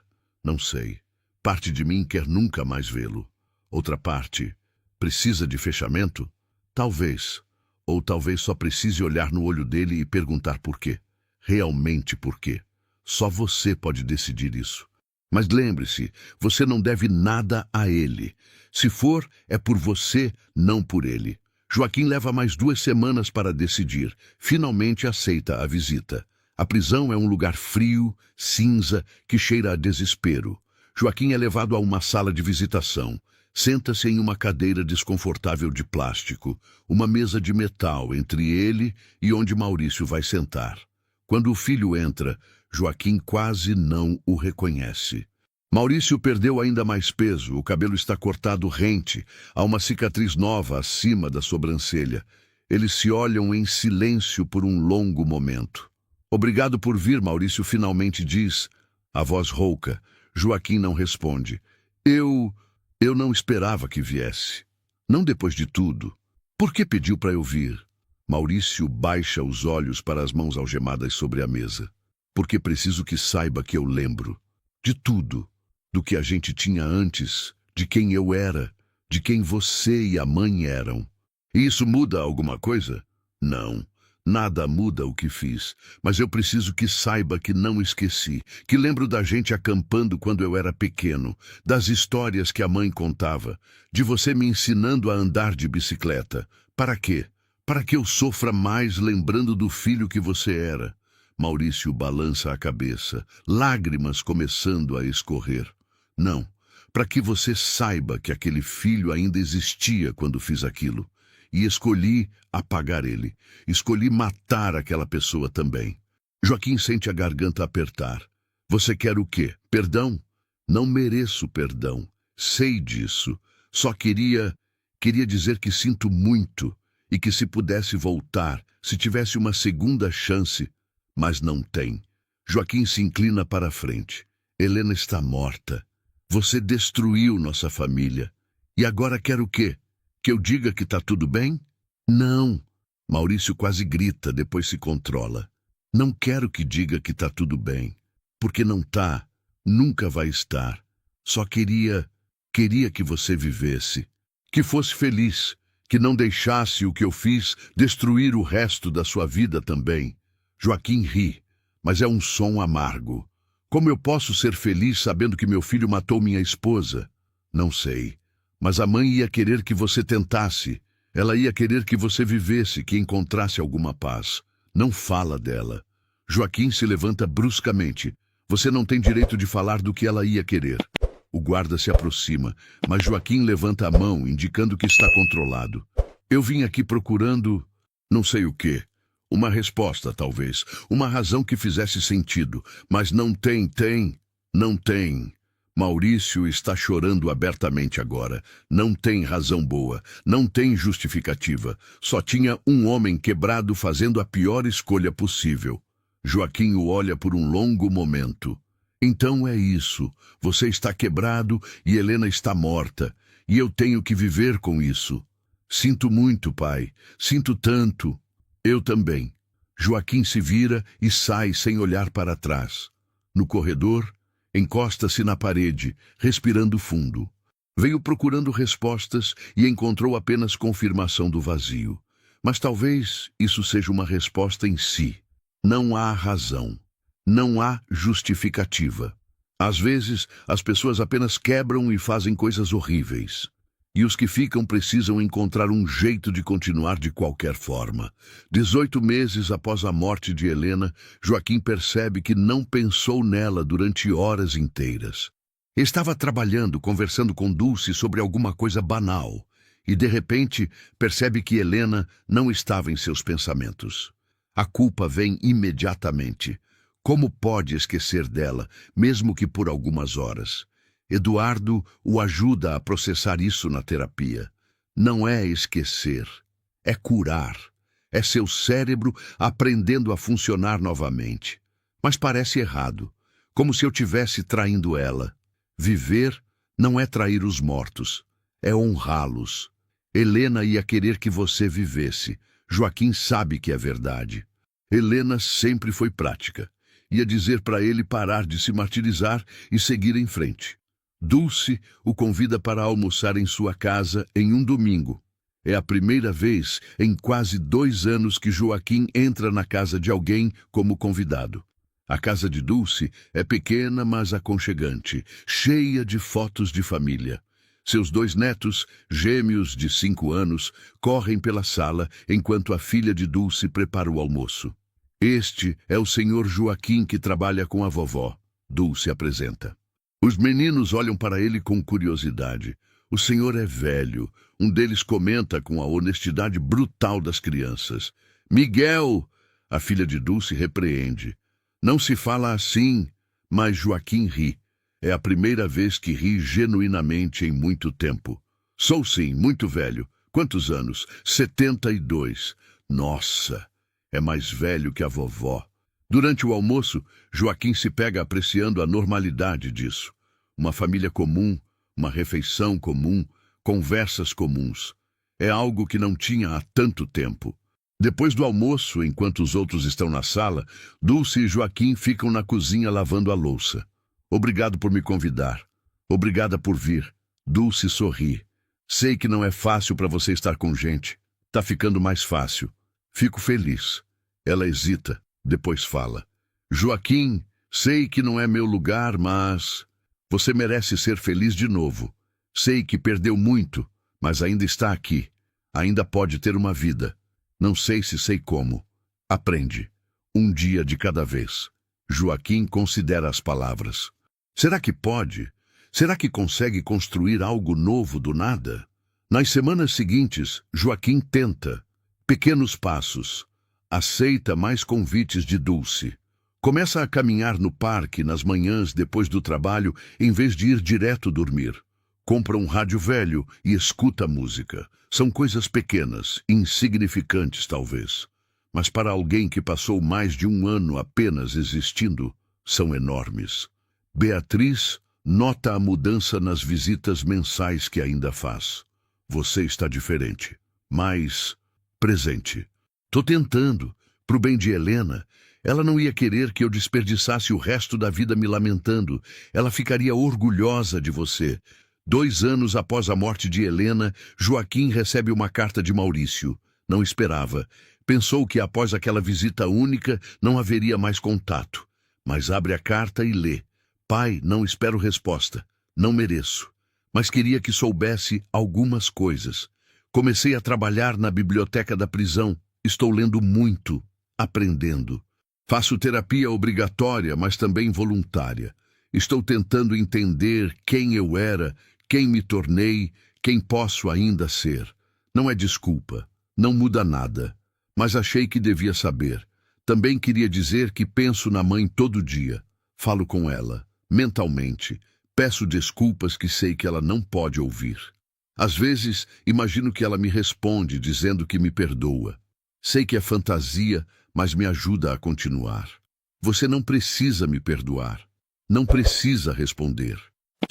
Não sei. Parte de mim quer nunca mais vê-lo. Outra parte, precisa de fechamento? Talvez. Ou talvez só precise olhar no olho dele e perguntar por quê. Realmente por quê. Só você pode decidir isso. Mas lembre-se, você não deve nada a ele. Se for, é por você, não por ele. Joaquim leva mais 2 semanas para decidir. Finalmente aceita a visita. A prisão é um lugar frio, cinza, que cheira a desespero. Joaquim é levado a uma sala de visitação. Senta-se em uma cadeira desconfortável de plástico, uma mesa de metal entre ele e onde Maurício vai sentar. Quando o filho entra, Joaquim quase não o reconhece. Maurício perdeu ainda mais peso, o cabelo está cortado rente, há uma cicatriz nova acima da sobrancelha. Eles se olham em silêncio por um longo momento. Obrigado por vir, Maurício finalmente diz, a voz rouca. Joaquim não responde. Eu não esperava que viesse. Não depois de tudo. Por que pediu para eu vir? Maurício baixa os olhos para as mãos algemadas sobre a mesa. Porque preciso que saiba que eu lembro. De tudo. Do que a gente tinha antes. De quem eu era. De quem você e a mãe eram. E isso muda alguma coisa? Não. Nada muda o que fiz. Mas eu preciso que saiba que não esqueci. Que lembro da gente acampando quando eu era pequeno. Das histórias que a mãe contava. De você me ensinando a andar de bicicleta. Para quê? Para que eu sofra mais lembrando do filho que você era. Maurício balança a cabeça, lágrimas começando a escorrer. Não, para que você saiba que aquele filho ainda existia quando fiz aquilo. E escolhi apagar ele. Escolhi matar aquela pessoa também. Joaquim sente a garganta apertar. Você quer o quê? Perdão? Não mereço perdão. Sei disso. Só queria dizer que sinto muito. E que se pudesse voltar, se tivesse uma segunda chance, mas não tem. Joaquim se inclina para a frente. Helena está morta. Você destruiu nossa família. E agora quer o quê? Que eu diga que está tudo bem? Não. Maurício quase grita, depois se controla. Não quero que diga que está tudo bem. Porque não tá. Nunca vai estar. Só queria que você vivesse. Que fosse feliz. Que não deixasse o que eu fiz destruir o resto da sua vida também. Joaquim ri, mas é um som amargo. Como eu posso ser feliz sabendo que meu filho matou minha esposa? Não sei, mas a mãe ia querer que você tentasse. Ela ia querer que você vivesse, que encontrasse alguma paz. Não fala dela. Joaquim se levanta bruscamente. Você não tem direito de falar do que ela ia querer. O guarda se aproxima, mas Joaquim levanta a mão, indicando que está controlado. Eu vim aqui procurando, não sei o quê. Uma resposta, talvez. Uma razão que fizesse sentido. Mas não tem. Não tem. Maurício está chorando abertamente agora. Não tem razão boa. Não tem justificativa. Só tinha um homem quebrado fazendo a pior escolha possível. Joaquim o olha por um longo momento. Então é isso. Você está quebrado e Helena está morta. E eu tenho que viver com isso. Sinto muito, pai. Sinto tanto. Eu também. Joaquim se vira e sai sem olhar para trás. No corredor, encosta-se na parede, respirando fundo. Veio procurando respostas e encontrou apenas confirmação do vazio. Mas talvez isso seja uma resposta em si. Não há razão. Não há justificativa. Às vezes, as pessoas apenas quebram e fazem coisas horríveis. E os que ficam precisam encontrar um jeito de continuar de qualquer forma. 18 meses após a morte de Helena, Joaquim percebe que não pensou nela durante horas inteiras. Estava trabalhando, conversando com Dulce sobre alguma coisa banal, e de repente percebe que Helena não estava em seus pensamentos. A culpa vem imediatamente. Como pode esquecer dela, mesmo que por algumas horas? Eduardo o ajuda a processar isso na terapia. Não é esquecer, é curar. É seu cérebro aprendendo a funcionar novamente. Mas parece errado, como se eu tivesse traindo ela. Viver não é trair os mortos, é honrá-los. Helena ia querer que você vivesse. Joaquim sabe que é verdade. Helena sempre foi prática. Ia dizer para ele parar de se martirizar e seguir em frente. Dulce o convida para almoçar em sua casa em um domingo. É a primeira vez em quase 2 anos que Joaquim entra na casa de alguém como convidado. A casa de Dulce é pequena, mas aconchegante, cheia de fotos de família. Seus 2 netos, gêmeos de 5 anos, correm pela sala enquanto a filha de Dulce prepara o almoço. Este é o senhor Joaquim que trabalha com a vovó. Dulce apresenta. Os meninos olham para ele com curiosidade. O senhor é velho. Um deles comenta com a honestidade brutal das crianças. Miguel! A filha de Dulce repreende. Não se fala assim, mas Joaquim ri. É a primeira vez que ri genuinamente em muito tempo. Sou sim, muito velho. Quantos anos? 72. Nossa, é mais velho que a vovó. Durante o almoço, Joaquim se pega apreciando a normalidade disso. Uma família comum, uma refeição comum, conversas comuns. É algo que não tinha há tanto tempo. Depois do almoço, enquanto os outros estão na sala, Dulce e Joaquim ficam na cozinha lavando a louça. Obrigado por me convidar. Obrigada por vir. Dulce sorri. Sei que não é fácil para você estar com gente. Tá ficando mais fácil. Fico feliz. Ela hesita. Depois fala. Joaquim, sei que não é meu lugar, mas você merece ser feliz de novo. Sei que perdeu muito, mas ainda está aqui. Ainda pode ter uma vida. Não sei se sei como. Aprende. Um dia de cada vez. Joaquim considera as palavras. Será que pode? Será que consegue construir algo novo do nada? Nas semanas seguintes, Joaquim tenta. Pequenos passos. Aceita mais convites de Dulce. Começa a caminhar no parque nas manhãs depois do trabalho, em vez de ir direto dormir. Compra um rádio velho e escuta música. São coisas pequenas, insignificantes talvez. Mas para alguém que passou mais de 1 ano apenas existindo, são enormes. Beatriz nota a mudança nas visitas mensais que ainda faz. Você está diferente, mais presente. Tô tentando, pro bem de Helena. Ela não ia querer que eu desperdiçasse o resto da vida me lamentando. Ela ficaria orgulhosa de você. 2 anos após a morte de Helena, Joaquim recebe uma carta de Maurício. Não esperava. Pensou que após aquela visita única não haveria mais contato. Mas abre a carta e lê. Pai, não espero resposta. Não mereço. Mas queria que soubesse algumas coisas. Comecei a trabalhar na biblioteca da prisão. Estou lendo muito, aprendendo. Faço terapia obrigatória, mas também voluntária. Estou tentando entender quem eu era, quem me tornei, quem posso ainda ser. Não é desculpa, não muda nada, mas achei que devia saber. Também queria dizer que penso na mãe todo dia. Falo com ela, mentalmente. Peço desculpas que sei que ela não pode ouvir. Às vezes, imagino que ela me responde dizendo que me perdoa. Sei que é fantasia, mas me ajuda a continuar. Você não precisa me perdoar. Não precisa responder.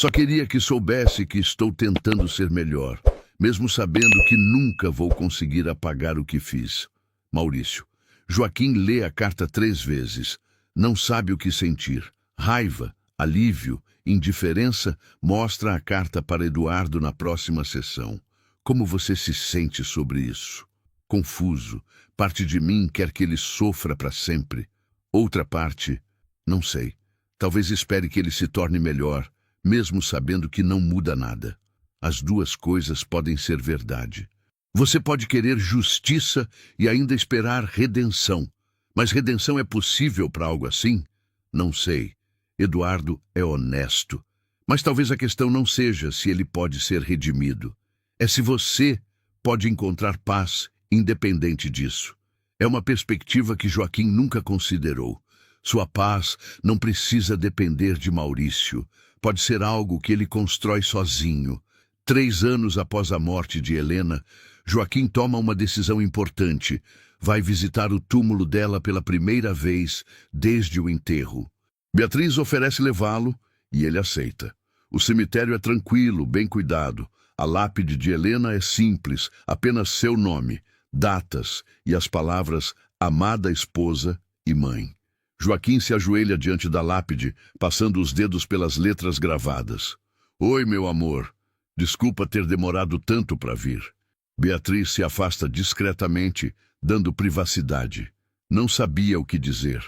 Só queria que soubesse que estou tentando ser melhor, mesmo sabendo que nunca vou conseguir apagar o que fiz. Maurício. Joaquim lê a carta 3 vezes. Não sabe o que sentir. Raiva, alívio, indiferença. Mostra a carta para Eduardo na próxima sessão. Como você se sente sobre isso? Confuso. Parte de mim quer que ele sofra para sempre. Outra parte, não sei. Talvez espere que ele se torne melhor, mesmo sabendo que não muda nada. As duas coisas podem ser verdade. Você pode querer justiça e ainda esperar redenção. Mas redenção é possível para algo assim? Não sei. Eduardo é honesto. Mas talvez a questão não seja se ele pode ser redimido. É se você pode encontrar paz independente disso. É uma perspectiva que Joaquim nunca considerou. Sua paz não precisa depender de Maurício. Pode ser algo que ele constrói sozinho. 3 anos após a morte de Helena, Joaquim toma uma decisão importante. Vai visitar o túmulo dela pela primeira vez desde o enterro. Beatriz oferece levá-lo e ele aceita. O cemitério é tranquilo, bem cuidado. A lápide de Helena é simples, apenas seu nome, datas e as palavras amada esposa e mãe. Joaquim se ajoelha diante da lápide, passando os dedos pelas letras gravadas. Oi, meu amor. Desculpa ter demorado tanto para vir. Beatriz se afasta discretamente, dando privacidade. Não sabia o que dizer.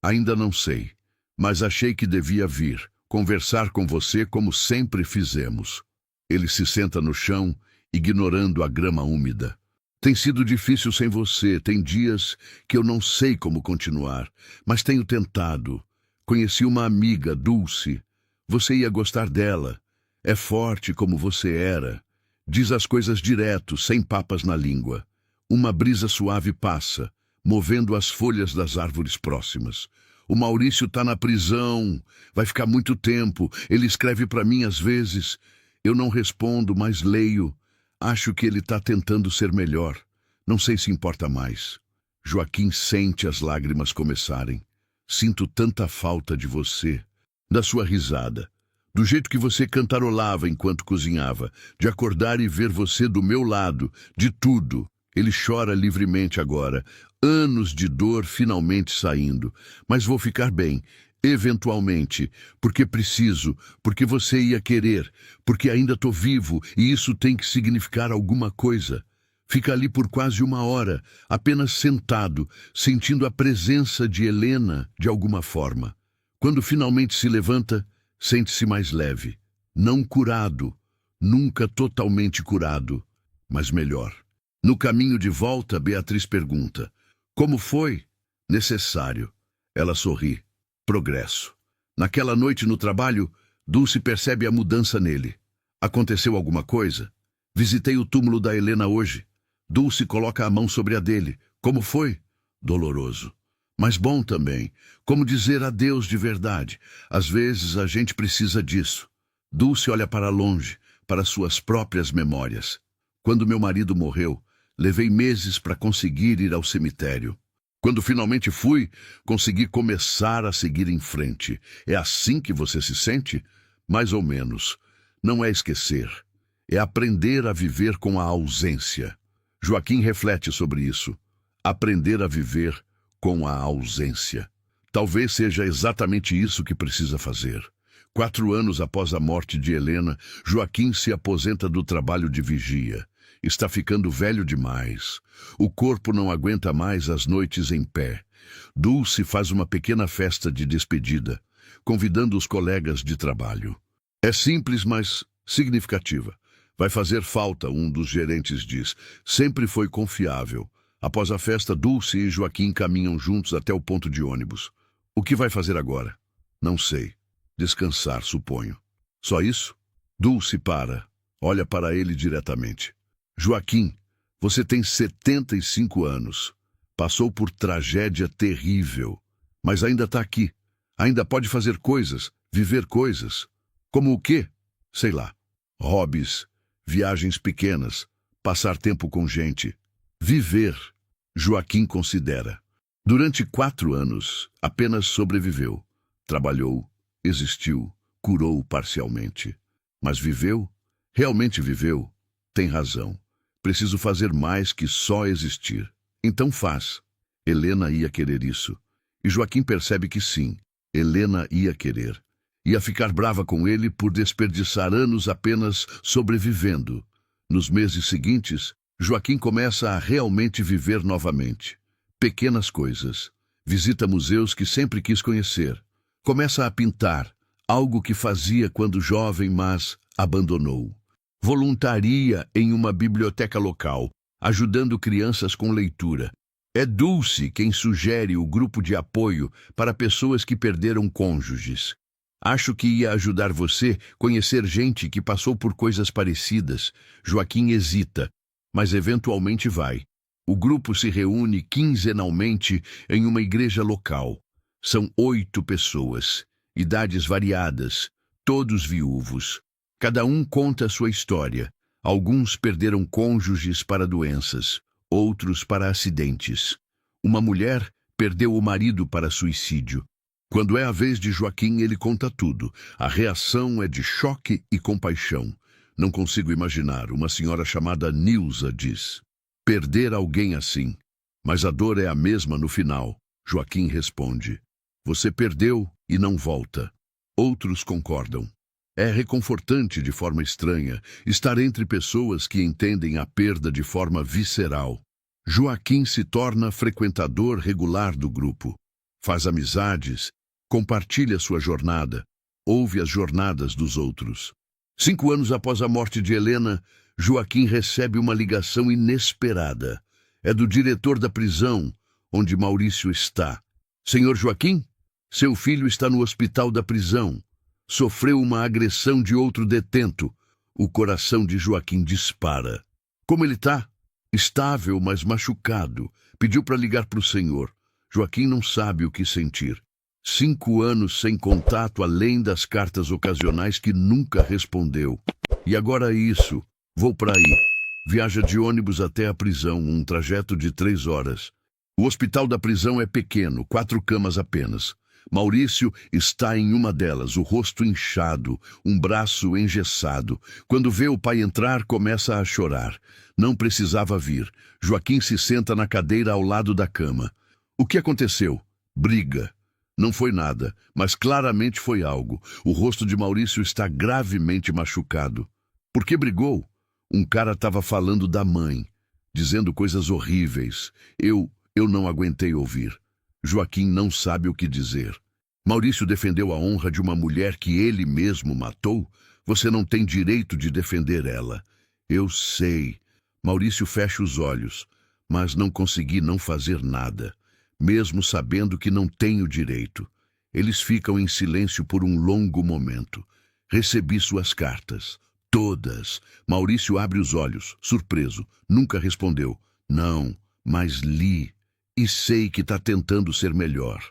Ainda não sei, mas achei que devia vir, conversar com você como sempre fizemos. Ele se senta no chão, ignorando a grama úmida. Tem sido difícil sem você, tem dias que eu não sei como continuar, mas tenho tentado. Conheci uma amiga, Dulce. Você ia gostar dela. É forte como você era. Diz as coisas direto, sem papas na língua. Uma brisa suave passa, movendo as folhas das árvores próximas. O Maurício tá na prisão. Vai ficar muito tempo. Ele escreve para mim às vezes. Eu não respondo, mas leio. Acho que ele está tentando ser melhor. Não sei se importa mais. Joaquim sente as lágrimas começarem. Sinto tanta falta de você, da sua risada, do jeito que você cantarolava enquanto cozinhava, de acordar e ver você do meu lado, de tudo. Ele chora livremente agora. Anos de dor finalmente saindo. Mas vou ficar bem. Eventualmente, porque preciso, porque você ia querer, porque ainda tô vivo e isso tem que significar alguma coisa. Fica ali por quase 1 hora, apenas sentado, sentindo a presença de Helena de alguma forma. Quando finalmente se levanta, sente-se mais leve. Não curado, nunca totalmente curado, mas melhor. No caminho de volta, Beatriz pergunta: como foi? Necessário. Ela sorri. Progresso. Naquela noite no trabalho, Dulce percebe a mudança nele. Aconteceu alguma coisa? Visitei o túmulo da Helena hoje. Dulce coloca a mão sobre a dele. Como foi? Doloroso. Mas bom também. Como dizer adeus de verdade. Às vezes a gente precisa disso. Dulce olha para longe, para suas próprias memórias. Quando meu marido morreu, levei meses para conseguir ir ao cemitério. Quando finalmente fui, consegui começar a seguir em frente. É assim que você se sente? Mais ou menos. Não é esquecer. É aprender a viver com a ausência. Joaquim reflete sobre isso. Aprender a viver com a ausência. Talvez seja exatamente isso que precisa fazer. 4 anos após a morte de Helena, Joaquim se aposenta do trabalho de vigia. Está ficando velho demais. O corpo não aguenta mais as noites em pé. Dulce faz uma pequena festa de despedida, convidando os colegas de trabalho. É simples, mas significativa. Vai fazer falta, um dos gerentes diz. Sempre foi confiável. Após a festa, Dulce e Joaquim caminham juntos até o ponto de ônibus. O que vai fazer agora? Não sei. Descansar, suponho. Só isso? Dulce para. Olha para ele diretamente. Joaquim, você tem 75 anos. Passou por tragédia terrível. Mas ainda está aqui. Ainda pode fazer coisas, viver coisas. Como o quê? Sei lá. Hobbies, viagens pequenas, passar tempo com gente. Viver. Joaquim considera. Durante 4 anos, apenas sobreviveu. Trabalhou, existiu, curou parcialmente. Mas viveu? Realmente viveu? Tem razão. Preciso fazer mais que só existir. Então faz. Helena ia querer isso. E Joaquim percebe que sim, Helena ia querer. Ia ficar brava com ele por desperdiçar anos apenas sobrevivendo. Nos meses seguintes, Joaquim começa a realmente viver novamente. Pequenas coisas. Visita museus que sempre quis conhecer. Começa a pintar, algo que fazia quando jovem, mas abandonou. Voluntaria em uma biblioteca local, ajudando crianças com leitura. É Dulce quem sugere o grupo de apoio para pessoas que perderam cônjuges. Acho que ia ajudar você conhecer gente que passou por coisas parecidas. Joaquim hesita, mas eventualmente vai. O grupo se reúne quinzenalmente em uma igreja local. São 8 pessoas, idades variadas, todos viúvos. Cada um conta sua história. Alguns perderam cônjuges para doenças, outros para acidentes. Uma mulher perdeu o marido para suicídio. Quando é a vez de Joaquim, ele conta tudo. A reação é de choque e compaixão. Não consigo imaginar, uma senhora chamada Nilza diz. Perder alguém assim. Mas a dor é a mesma no final. Joaquim responde. Você perdeu e não volta. Outros concordam. É reconfortante de forma estranha estar entre pessoas que entendem a perda de forma visceral. Joaquim se torna frequentador regular do grupo. Faz amizades, compartilha sua jornada, ouve as jornadas dos outros. 5 anos após a morte de Helena, Joaquim recebe uma ligação inesperada. É do diretor da prisão, onde Maurício está. Senhor Joaquim, seu filho está no hospital da prisão. Sofreu uma agressão de outro detento. O coração de Joaquim dispara. Como ele está? Estável, mas machucado. Pediu para ligar para o senhor. Joaquim não sabe o que sentir. 5 anos sem contato, além das cartas ocasionais que nunca respondeu. E agora isso. Vou para aí. Viaja de ônibus até a prisão, um trajeto de 3 horas. O hospital da prisão é pequeno, 4 camas apenas. Maurício está em uma delas, o rosto inchado, um braço engessado. Quando vê o pai entrar, começa a chorar. Não precisava vir. Joaquim se senta na cadeira ao lado da cama. O que aconteceu? Briga. Não foi nada, mas claramente foi algo. O rosto de Maurício está gravemente machucado. Por que brigou? Um cara estava falando da mãe, dizendo coisas horríveis. Eu não aguentei ouvir. Joaquim não sabe o que dizer. Maurício defendeu a honra de uma mulher que ele mesmo matou? Você não tem direito de defender ela. Eu sei. Maurício fecha os olhos, mas não consegui não fazer nada, mesmo sabendo que não tenho direito. Eles ficam em silêncio por um longo momento. Recebi suas cartas. Todas. Maurício abre os olhos, surpreso. Nunca respondeu. Não, mas li. E sei que está tentando ser melhor.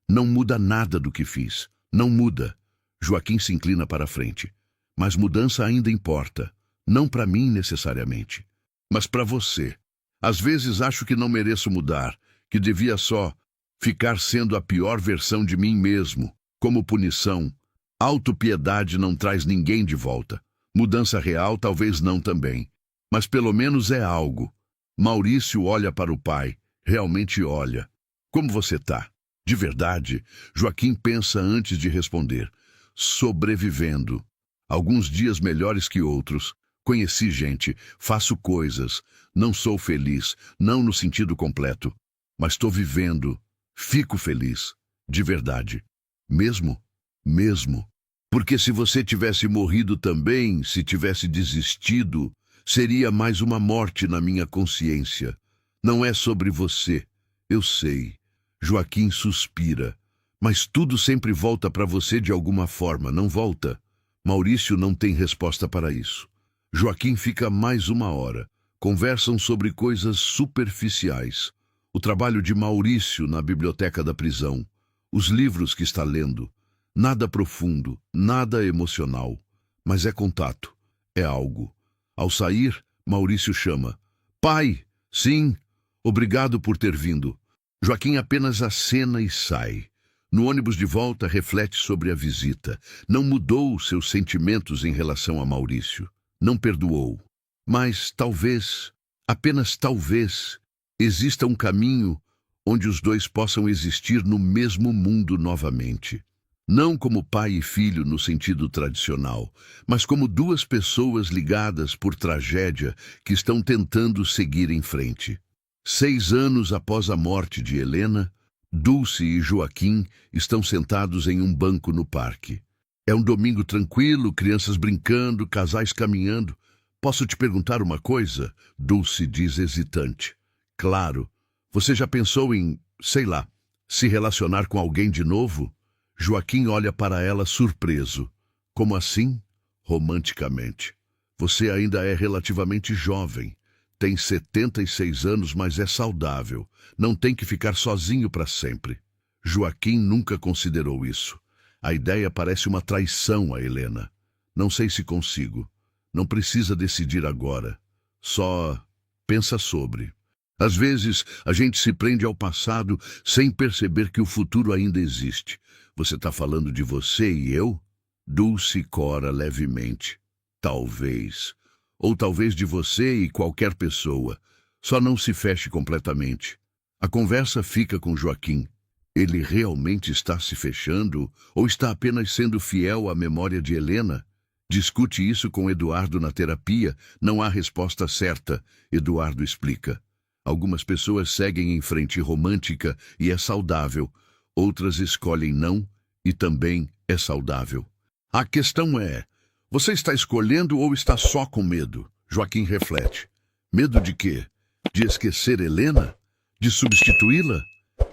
Não muda nada do que fiz. Não muda. Joaquim se inclina para a frente. Mas mudança ainda importa. Não para mim necessariamente, mas para você. Às vezes acho que não mereço mudar, que devia só ficar sendo a pior versão de mim mesmo, como punição. Autopiedade não traz ninguém de volta. Mudança real talvez não também. Mas pelo menos é algo. Maurício olha para o pai. Realmente olha. Como você tá? De verdade? Joaquim pensa antes de responder. Sobrevivendo. Alguns dias melhores que outros. Conheci gente, faço coisas. Não sou feliz, não no sentido completo. Mas estou vivendo. Fico feliz. De verdade. Mesmo? Mesmo. Porque se você tivesse morrido também, se tivesse desistido, seria mais uma morte na minha consciência. Não é sobre você, eu sei. Joaquim suspira. Mas tudo sempre volta para você de alguma forma, não volta? Maurício não tem resposta para isso. Joaquim fica mais uma hora. Conversam sobre coisas superficiais. O trabalho de Maurício na biblioteca da prisão. Os livros que está lendo. Nada profundo, nada emocional. Mas é contato, é algo. Ao sair, Maurício chama. Pai! Sim! Obrigado por ter vindo. Joaquim apenas acena e sai. No ônibus de volta, reflete sobre a visita. Não mudou seus sentimentos em relação a Maurício. Não perdoou. Mas talvez, apenas talvez, exista um caminho onde os dois possam existir no mesmo mundo novamente. Não como pai e filho no sentido tradicional, mas como duas pessoas ligadas por tragédia que estão tentando seguir em frente. 6 anos após a morte de Helena, Dulce e Joaquim estão sentados em um banco no parque. É um domingo tranquilo, crianças brincando, casais caminhando. Posso te perguntar uma coisa? Dulce diz hesitante. Claro. Você já pensou em, sei lá, se relacionar com alguém de novo? Joaquim olha para ela surpreso. Como assim? Romanticamente. Você ainda é relativamente jovem. Tem 76 anos, mas é saudável. Não tem que ficar sozinho para sempre. Joaquim nunca considerou isso. A ideia parece uma traição a Helena. Não sei se consigo. Não precisa decidir agora. Só pensa sobre. Às vezes, a gente se prende ao passado sem perceber que o futuro ainda existe. Você está falando de você e eu? Dulce cora levemente. Talvez. Ou talvez de você e qualquer pessoa. Só não se feche completamente. A conversa fica com Joaquim. Ele realmente está se fechando ou está apenas sendo fiel à memória de Helena? Discute isso com Eduardo na terapia. Não há resposta certa. Eduardo explica. Algumas pessoas seguem em frente romântica e é saudável. Outras escolhem não e também é saudável. A questão é, você está escolhendo ou está só com medo? Joaquim reflete. Medo de quê? De esquecer Helena? De substituí-la?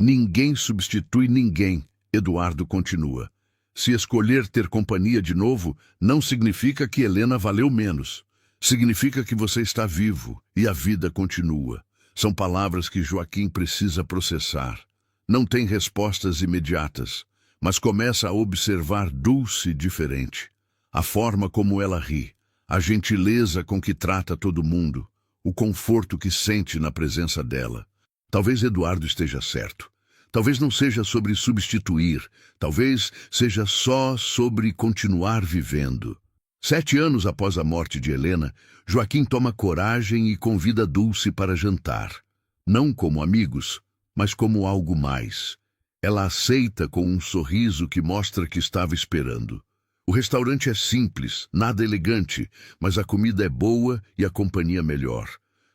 Ninguém substitui ninguém. Eduardo continua. Se escolher ter companhia de novo, não significa que Helena valeu menos. Significa que você está vivo e a vida continua. São palavras que Joaquim precisa processar. Não tem respostas imediatas, mas começa a observar Dulce diferente. A forma como ela ri, a gentileza com que trata todo mundo, o conforto que sente na presença dela. Talvez Eduardo esteja certo. Talvez não seja sobre substituir, talvez seja só sobre continuar vivendo. 7 anos após a morte de Helena, Joaquim toma coragem e convida Dulce para jantar. Não como amigos, mas como algo mais. Ela aceita com um sorriso que mostra que estava esperando. O restaurante é simples, nada elegante, mas a comida é boa e a companhia melhor.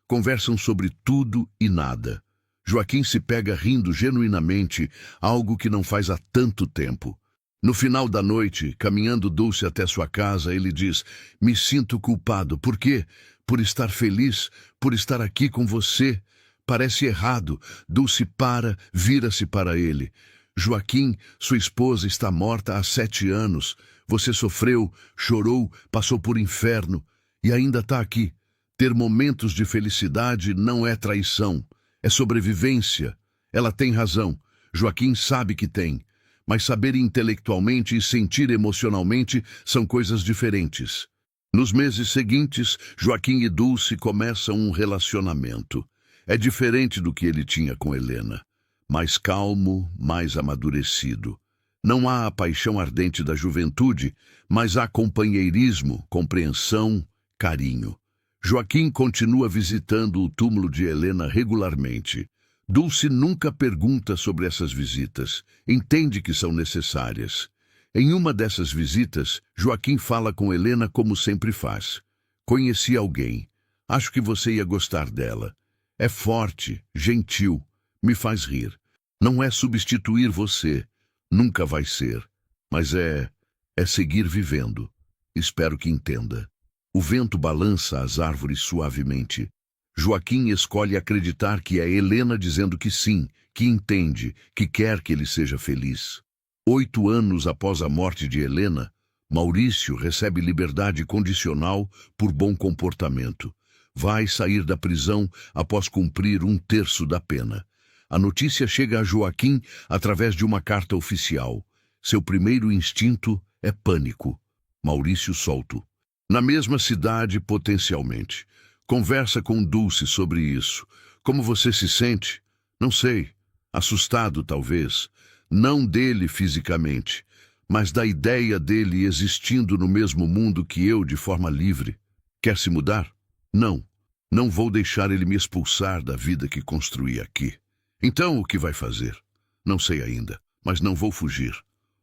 Conversam sobre tudo e nada. Joaquim se pega rindo genuinamente, algo que não faz há tanto tempo. No final da noite, caminhando Dulce até sua casa, ele diz, me sinto culpado. Por quê? Por estar feliz, por estar aqui com você. Parece errado. Dulce para, vira-se para ele. Joaquim, sua esposa está morta há 7 anos. Você sofreu, chorou, passou por inferno e ainda está aqui. Ter momentos de felicidade não é traição, é sobrevivência. Ela tem razão. Joaquim sabe que tem. Mas saber intelectualmente e sentir emocionalmente são coisas diferentes. Nos meses seguintes, Joaquim e Dulce começam um relacionamento. É diferente do que ele tinha com Helena. Mais calmo, mais amadurecido. Não há a paixão ardente da juventude, mas há companheirismo, compreensão, carinho. Joaquim continua visitando o túmulo de Helena regularmente. Dulce nunca pergunta sobre essas visitas. Entende que são necessárias. Em uma dessas visitas, Joaquim fala com Helena como sempre faz. Conheci alguém. Acho que você ia gostar dela. É forte, gentil, me faz rir. Não é substituir você. Nunca vai ser. Mas é É seguir vivendo. Espero que entenda. O vento balança as árvores suavemente. Joaquim escolhe acreditar que é Helena dizendo que sim, que entende, que quer que ele seja feliz. 8 anos após a morte de Helena, Maurício recebe liberdade condicional por bom comportamento. Vai sair da prisão após cumprir 1/3 da pena. A notícia chega a Joaquim através de uma carta oficial. Seu primeiro instinto é pânico. Maurício solto. Na mesma cidade, potencialmente. Conversa com Dulce sobre isso. Como você se sente? Não sei. Assustado, talvez. Não dele fisicamente, mas da ideia dele existindo no mesmo mundo que eu de forma livre. Quer se mudar? Não. Não vou deixar ele me expulsar da vida que construí aqui. Então, o que vai fazer? Não sei ainda, mas não vou fugir.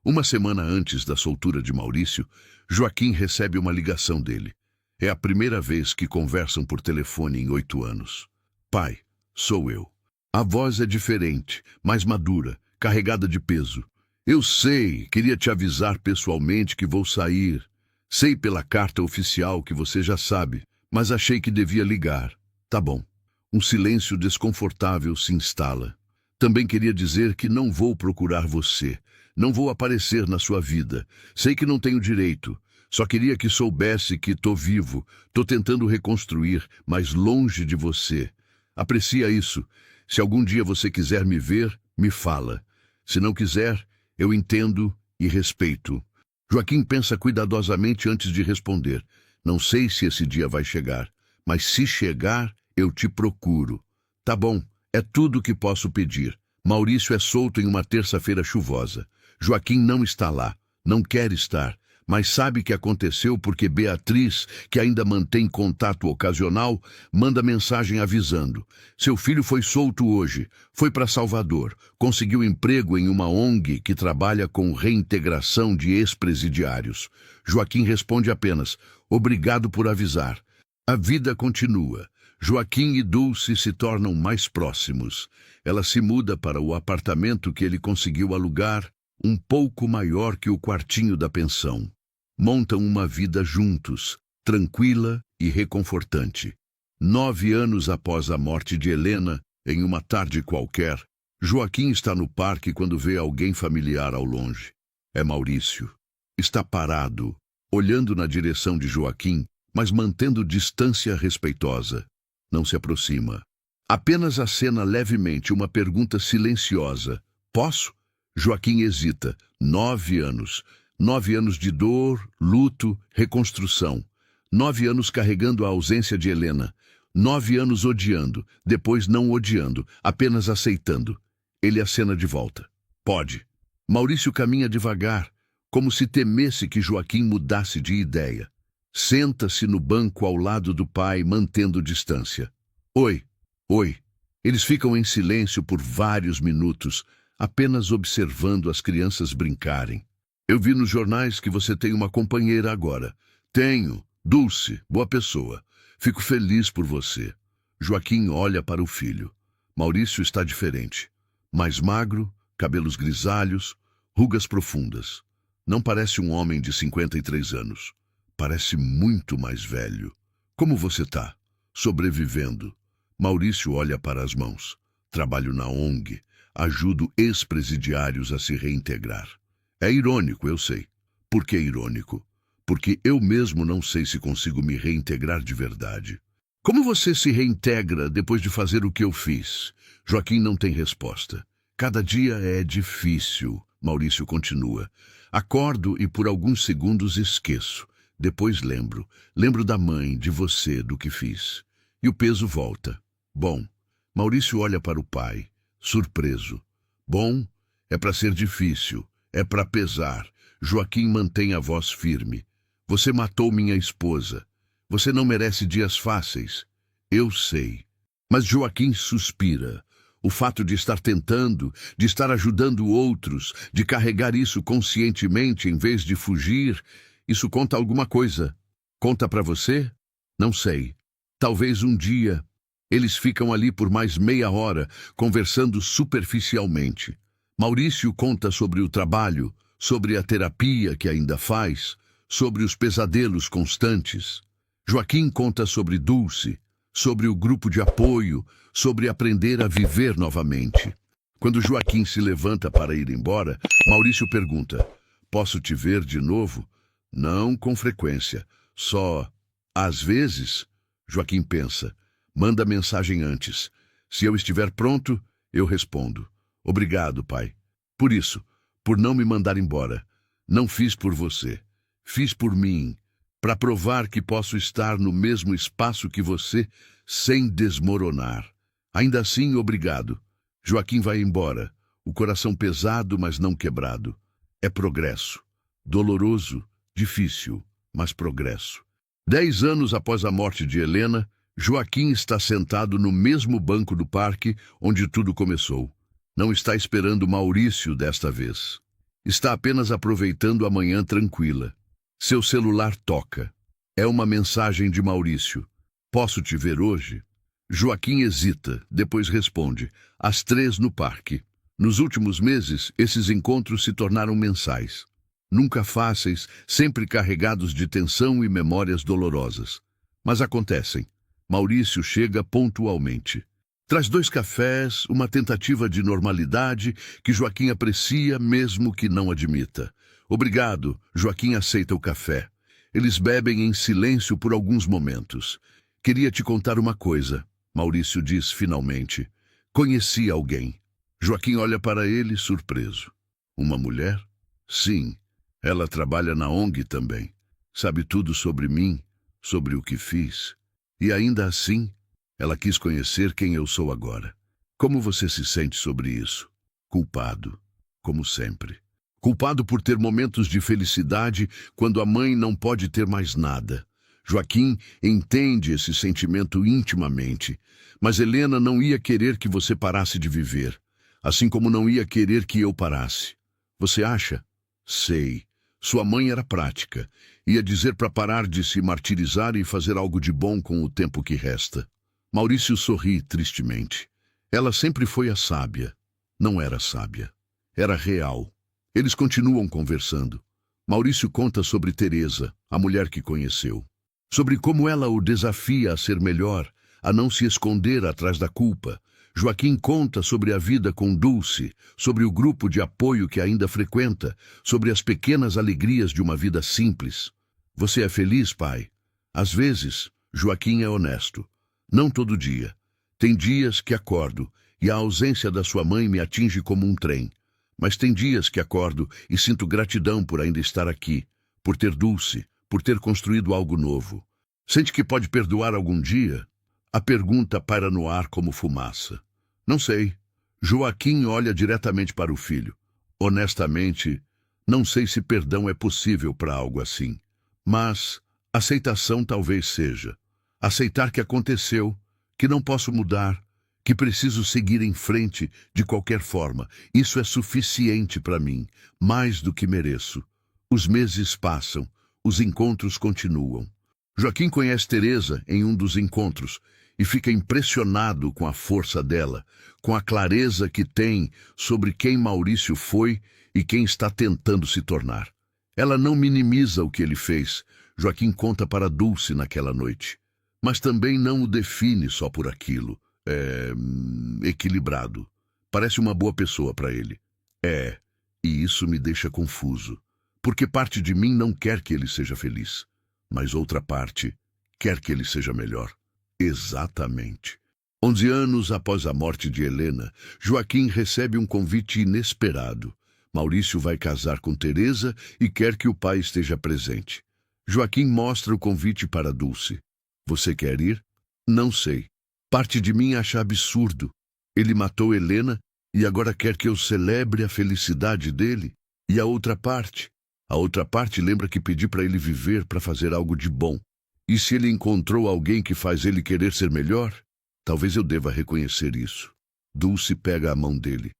Uma semana antes da soltura de Maurício, Joaquim recebe uma ligação dele. É a primeira vez que conversam por telefone em 8 anos. Pai, sou eu. A voz é diferente, mais madura, carregada de peso. Eu sei, queria te avisar pessoalmente que vou sair. Sei pela carta oficial que você já sabe, mas achei que devia ligar. Tá bom. Um silêncio desconfortável se instala. Também queria dizer que não vou procurar você. Não vou aparecer na sua vida. Sei que não tenho direito. Só queria que soubesse que tô vivo. Tô tentando reconstruir, mas longe de você. Aprecia isso. Se algum dia você quiser me ver, me fala. Se não quiser, eu entendo e respeito. Joaquim pensa cuidadosamente antes de responder. Não sei se esse dia vai chegar, mas se chegar, eu te procuro. Tá bom, é tudo o que posso pedir. Maurício é solto em uma terça-feira chuvosa. Joaquim não está lá, não quer estar, mas sabe que aconteceu porque Beatriz, que ainda mantém contato ocasional, manda mensagem avisando. Seu filho foi solto hoje, foi para Salvador, conseguiu emprego em uma ONG que trabalha com reintegração de ex-presidiários. Joaquim responde apenas, obrigado por avisar. A vida continua. Joaquim e Dulce se tornam mais próximos. Ela se muda para o apartamento que ele conseguiu alugar, um pouco maior que o quartinho da pensão. Montam uma vida juntos, tranquila e reconfortante. 9 anos após a morte de Helena, em uma tarde qualquer, Joaquim está no parque quando vê alguém familiar ao longe. É Maurício. Está parado, olhando na direção de Joaquim, mas mantendo distância respeitosa. Não se aproxima. Apenas acena levemente uma pergunta silenciosa. Posso? Joaquim hesita. 9 anos. 9 anos de dor, luto, reconstrução. 9 anos carregando a ausência de Helena. 9 anos odiando, depois não odiando, apenas aceitando. Ele acena de volta. Pode. Maurício caminha devagar, como se temesse que Joaquim mudasse de ideia. Senta-se no banco ao lado do pai, mantendo distância. Oi, oi. Eles ficam em silêncio por vários minutos, apenas observando as crianças brincarem. Eu vi nos jornais que você tem uma companheira agora. Tenho. Dulce, boa pessoa. Fico feliz por você. Joaquim olha para o filho. Maurício está diferente. Mais magro, cabelos grisalhos, rugas profundas. Não parece um homem de 53 anos. Parece muito mais velho. Como você tá? Sobrevivendo. Maurício olha para as mãos. Trabalho na ONG. Ajudo ex-presidiários a se reintegrar. É irônico, eu sei. Por que irônico? Porque eu mesmo não sei se consigo me reintegrar de verdade. Como você se reintegra depois de fazer o que eu fiz? Joaquim não tem resposta. Cada dia é difícil, Maurício continua. Acordo e por alguns segundos esqueço. Depois lembro. Lembro da mãe, de você, do que fiz. E o peso volta. Bom, Maurício olha para o pai, surpreso. Bom, é para ser difícil, é para pesar. Joaquim mantém a voz firme. Você matou minha esposa. Você não merece dias fáceis. Eu sei. Mas Joaquim suspira. O fato de estar tentando, de estar ajudando outros, de carregar isso conscientemente em vez de fugir, isso conta alguma coisa. Conta para você? Não sei. Talvez um dia. Eles ficam ali por mais meia hora, conversando superficialmente. Maurício conta sobre o trabalho, sobre a terapia que ainda faz, sobre os pesadelos constantes. Joaquim conta sobre Dulce, sobre o grupo de apoio, sobre aprender a viver novamente. Quando Joaquim se levanta para ir embora, Maurício pergunta: "Posso te ver de novo?" "Não com frequência, só às vezes." Joaquim pensa: "Manda mensagem antes. Se eu estiver pronto, eu respondo." "Obrigado, pai. Por isso, por não me mandar embora. Não fiz por você. Fiz por mim, para provar que posso estar no mesmo espaço que você, sem desmoronar. Ainda assim, obrigado." Joaquim vai embora, o coração pesado, mas não quebrado. É progresso. Doloroso, difícil, mas progresso. 10 anos após a morte de Helena, Joaquim está sentado no mesmo banco do parque onde tudo começou. Não está esperando Maurício desta vez. Está apenas aproveitando a manhã tranquila. Seu celular toca. É uma mensagem de Maurício: "Posso te ver hoje?" Joaquim hesita, depois responde: "Às 3 no parque." Nos últimos meses, esses encontros se tornaram mensais. Nunca fáceis, sempre carregados de tensão e memórias dolorosas. Mas acontecem. Maurício chega pontualmente. Traz 2 cafés, uma tentativa de normalidade que Joaquim aprecia mesmo que não admita. "Obrigado." Joaquim aceita o café. Eles bebem em silêncio por alguns momentos. "Queria te contar uma coisa." Maurício diz finalmente: "Conheci alguém." Joaquim olha para ele surpreso. "Uma mulher?" "Sim. Ela trabalha na ONG também. Sabe tudo sobre mim, sobre o que fiz. E ainda assim, ela quis conhecer quem eu sou agora." "Como você se sente sobre isso?" "Culpado, como sempre. Culpado por ter momentos de felicidade quando a mãe não pode ter mais nada." Joaquim entende esse sentimento intimamente, mas Helena não ia querer que você parasse de viver, assim como não ia querer que eu parasse. "Você acha?" "Sei. Sua mãe era prática. Ia dizer para parar de se martirizar e fazer algo de bom com o tempo que resta." Maurício sorri tristemente. "Ela sempre foi a sábia." Não era sábia. Era real. Eles continuam conversando. Maurício conta sobre Teresa, a mulher que conheceu. Sobre como ela o desafia a ser melhor, a não se esconder atrás da culpa. Joaquim conta sobre a vida com Dulce, sobre o grupo de apoio que ainda frequenta, sobre as pequenas alegrias de uma vida simples. "Você é feliz, pai?" "Às vezes." Joaquim é honesto. "Não todo dia. Tem dias que acordo e a ausência da sua mãe me atinge como um trem. Mas tem dias que acordo e sinto gratidão por ainda estar aqui, por ter Dulce, por ter construído algo novo." "Sente que pode perdoar algum dia?" A pergunta paira no ar como fumaça. "Não sei." Joaquim olha diretamente para o filho. "Honestamente, não sei se perdão é possível para algo assim. Mas aceitação talvez seja. Aceitar que aconteceu, que não posso mudar, que preciso seguir em frente de qualquer forma. Isso é suficiente para mim, mais do que mereço." Os meses passam, os encontros continuam. Joaquim conhece Teresa em um dos encontros e fica impressionado com a força dela, com a clareza que tem sobre quem Maurício foi e quem está tentando se tornar. Ela não minimiza o que ele fez, Joaquim conta para Dulce naquela noite, mas também não o define só por aquilo. É equilibrado. Parece uma boa pessoa para ele. É, e isso me deixa confuso, porque parte de mim não quer que ele seja feliz, mas outra parte quer que ele seja melhor. Exatamente. 11 anos após a morte de Helena, Joaquim recebe um convite inesperado. Maurício vai casar com Teresa e quer que o pai esteja presente. Joaquim mostra o convite para Dulce. "Você quer ir?" "Não sei. Parte de mim acha absurdo. Ele matou Helena e agora quer que eu celebre a felicidade dele. E a outra parte? A outra parte lembra que pedi para ele viver, para fazer algo de bom. E se ele encontrou alguém que faz ele querer ser melhor? Talvez eu deva reconhecer isso." Dulce pega a mão dele.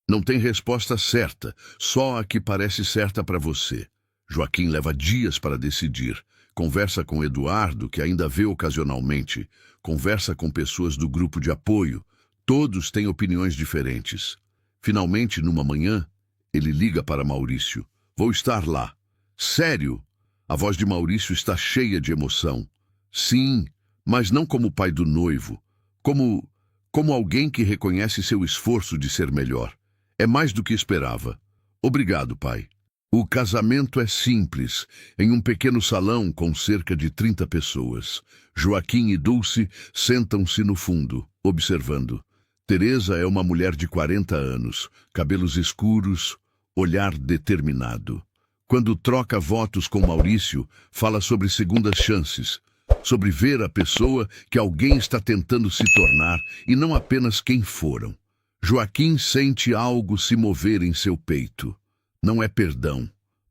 "Não tem resposta certa, só a que parece certa para você." Joaquim leva dias para decidir. Conversa com Eduardo, que ainda vê ocasionalmente. Conversa com pessoas do grupo de apoio. Todos têm opiniões diferentes. Finalmente, numa manhã, ele liga para Maurício. Vou estar lá. Sério? A voz de Maurício está cheia de emoção. Sim, mas não como pai do noivo. Como alguém que reconhece seu esforço de ser melhor. É mais do que esperava. Obrigado, pai. O casamento é simples, em um pequeno salão com cerca de 30 pessoas. Joaquim e Dulce sentam-se no fundo, observando. Teresa é uma mulher de 40 anos, cabelos escuros, olhar determinado. Quando troca votos com Maurício, fala sobre segundas chances, sobre ver a pessoa que alguém está tentando se tornar e não apenas quem foram. Joaquim sente algo se mover em seu peito. Não é perdão,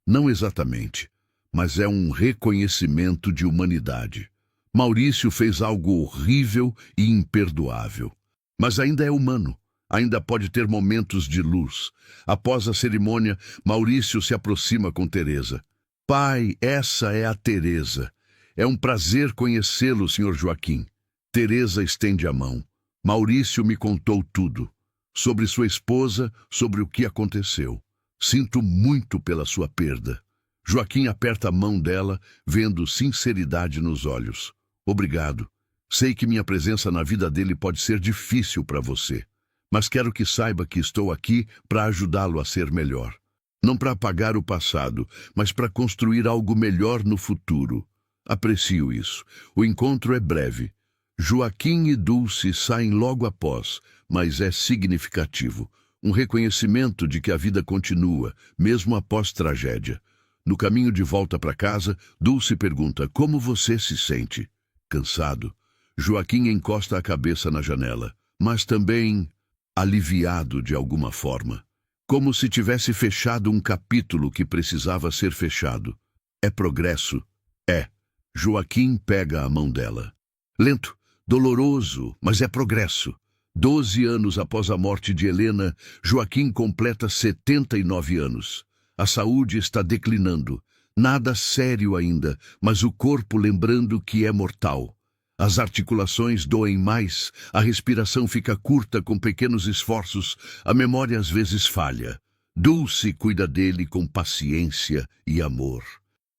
não exatamente, mas é um reconhecimento de humanidade. Maurício fez algo horrível e imperdoável, mas ainda é humano, ainda pode ter momentos de luz. Após a cerimônia, Maurício se aproxima com Teresa. Pai, essa é a Teresa. É um prazer conhecê-lo, Sr. Joaquim. Teresa estende a mão. Maurício me contou tudo. Sobre sua esposa, sobre o que aconteceu. Sinto muito pela sua perda. Joaquim aperta a mão dela, vendo sinceridade nos olhos. Obrigado. Sei que minha presença na vida dele pode ser difícil para você, mas quero que saiba que estou aqui para ajudá-lo a ser melhor. Não para apagar o passado, mas para construir algo melhor no futuro. Aprecio isso. O encontro é breve. Joaquim e Dulce saem logo após, mas é significativo. Um reconhecimento de que a vida continua, mesmo após tragédia. No caminho de volta para casa, Dulce pergunta: como você se sente? Cansado. Joaquim encosta a cabeça na janela, mas também aliviado de alguma forma. Como se tivesse fechado um capítulo que precisava ser fechado. É progresso? É. Joaquim pega a mão dela. Lento, doloroso, mas é progresso. 12 anos após a morte de Helena, Joaquim completa 79 anos. A saúde está declinando. Nada sério ainda, mas o corpo lembrando que é mortal. As articulações doem mais, a respiração fica curta com pequenos esforços, a memória às vezes falha. Dulce cuida dele com paciência e amor.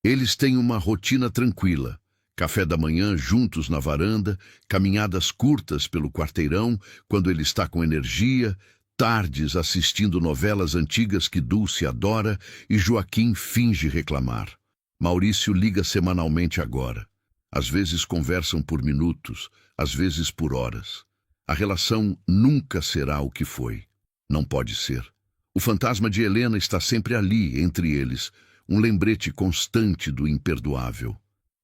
Eles têm uma rotina tranquila. Café da manhã juntos na varanda, caminhadas curtas pelo quarteirão quando ele está com energia, tardes assistindo novelas antigas que Dulce adora e Joaquim finge reclamar. Maurício liga semanalmente agora. Às vezes conversam por minutos, às vezes por horas. A relação nunca será o que foi. Não pode ser. O fantasma de Helena está sempre ali, entre eles, um lembrete constante do imperdoável.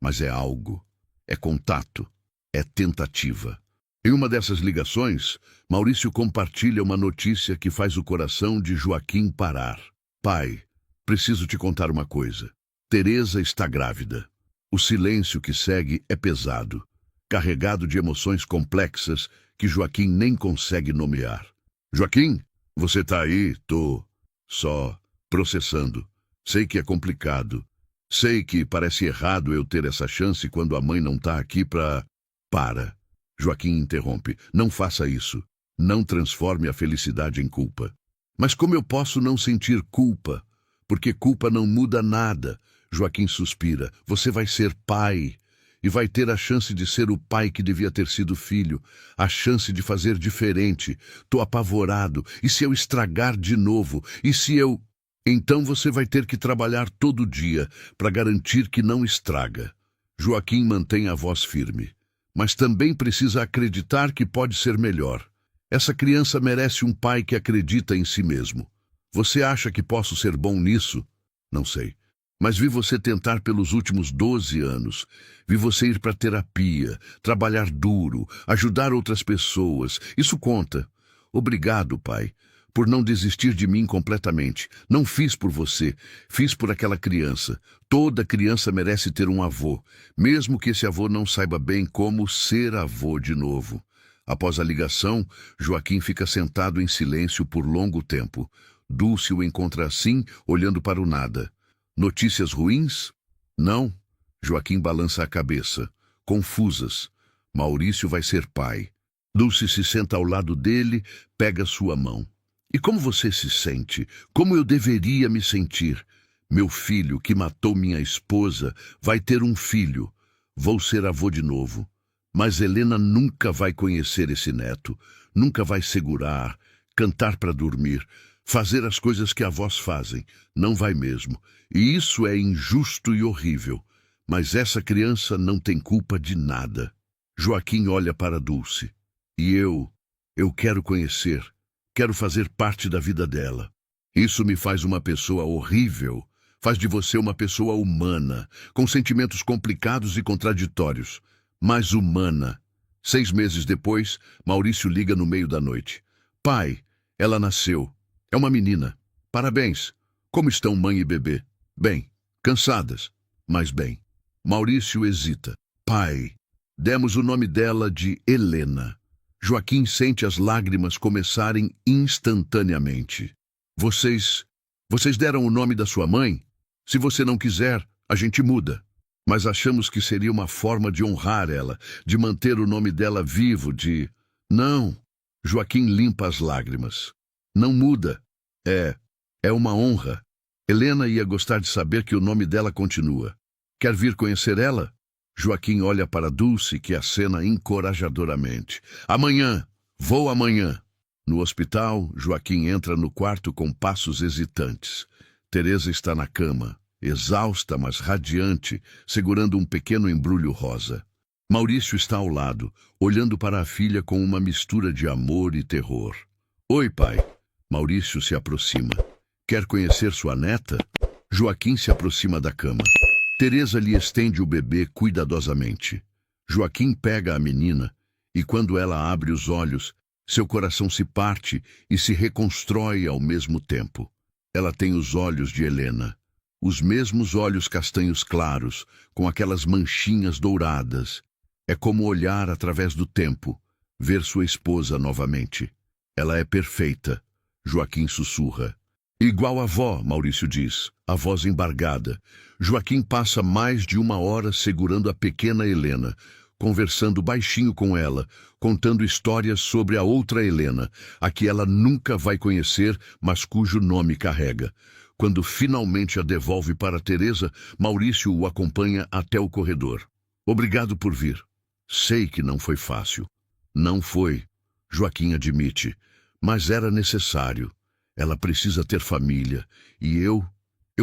Mas é algo, é contato, é tentativa. Em uma dessas ligações, Maurício compartilha uma notícia que faz o coração de Joaquim parar. Pai, preciso te contar uma coisa. Teresa está grávida. O silêncio que segue é pesado, carregado de emoções complexas que Joaquim nem consegue nomear. Joaquim, você tá aí? Tô só processando. Sei que é complicado. Sei que parece errado eu ter essa chance quando a mãe não tá aqui pra... Para. Joaquim interrompe. Não faça isso. Não transforme a felicidade em culpa. Mas como eu posso não sentir culpa? Porque culpa não muda nada. Joaquim suspira. Você vai ser pai. E vai ter a chance de ser o pai que devia ter sido filho. A chance de fazer diferente. Tô apavorado. E se eu estragar de novo? E se eu... Então você vai ter que trabalhar todo dia para garantir que não estraga. Joaquim mantém a voz firme. Mas também precisa acreditar que pode ser melhor. Essa criança merece um pai que acredita em si mesmo. Você acha que posso ser bom nisso? Não sei. Mas vi você tentar pelos últimos 12 anos. Vi você ir para terapia, trabalhar duro, ajudar outras pessoas. Isso conta. Obrigado, pai, por não desistir de mim completamente. Não fiz por você, fiz por aquela criança. Toda criança merece ter um avô, mesmo que esse avô não saiba bem como ser avô de novo. Após a ligação, Joaquim fica sentado em silêncio por longo tempo. Dulce o encontra assim, olhando para o nada. Notícias ruins? Não. Joaquim balança a cabeça. Confusas. Maurício vai ser pai. Dulce se senta ao lado dele, pega sua mão. E como você se sente? Como eu deveria me sentir? Meu filho, que matou minha esposa, vai ter um filho. Vou ser avô de novo. Mas Helena nunca vai conhecer esse neto. Nunca vai segurar, cantar para dormir, fazer as coisas que avós fazem. Não vai mesmo. E isso é injusto e horrível. Mas essa criança não tem culpa de nada. Joaquim olha para Dulce. E eu quero conhecer. Quero fazer parte da vida dela. Isso me faz uma pessoa horrível. Faz de você uma pessoa humana, com sentimentos complicados e contraditórios, mas humana. 6 meses depois, Maurício liga no meio da noite. Pai, ela nasceu. É uma menina. Parabéns. Como estão mãe e bebê? Bem. Cansadas, mas bem. Maurício hesita. Pai, demos o nome dela de Helena. Joaquim sente as lágrimas começarem instantaneamente. Vocês deram o nome da sua mãe? Se você não quiser, a gente muda. Mas achamos que seria uma forma de honrar ela, de manter o nome dela vivo, de... Não. Joaquim limpa as lágrimas. Não muda. É uma honra. Helena ia gostar de saber que o nome dela continua. Quer vir conhecer ela? Joaquim olha para Dulce, que acena encorajadoramente. Amanhã. Vou amanhã. No hospital, Joaquim entra no quarto com passos hesitantes. Teresa está na cama, exausta, mas radiante, segurando um pequeno embrulho rosa. Maurício está ao lado, olhando para a filha com uma mistura de amor e terror. Oi, pai. Maurício se aproxima. Quer conhecer sua neta? Joaquim se aproxima da cama. Teresa lhe estende o bebê cuidadosamente. Joaquim pega a menina e, quando ela abre os olhos, seu coração se parte e se reconstrói ao mesmo tempo. Ela tem os olhos de Helena, os mesmos olhos castanhos claros, com aquelas manchinhas douradas. É como olhar através do tempo, ver sua esposa novamente. Ela é perfeita, Joaquim sussurra. Igual a avó, Maurício diz, a voz embargada. Joaquim passa mais de 1 hora segurando a pequena Helena, conversando baixinho com ela, contando histórias sobre a outra Helena, a que ela nunca vai conhecer, mas cujo nome carrega. Quando finalmente a devolve para Teresa, Maurício o acompanha até o corredor. Obrigado por vir. Sei que não foi fácil. Não foi, Joaquim admite, mas era necessário. Ela precisa ter família, e eu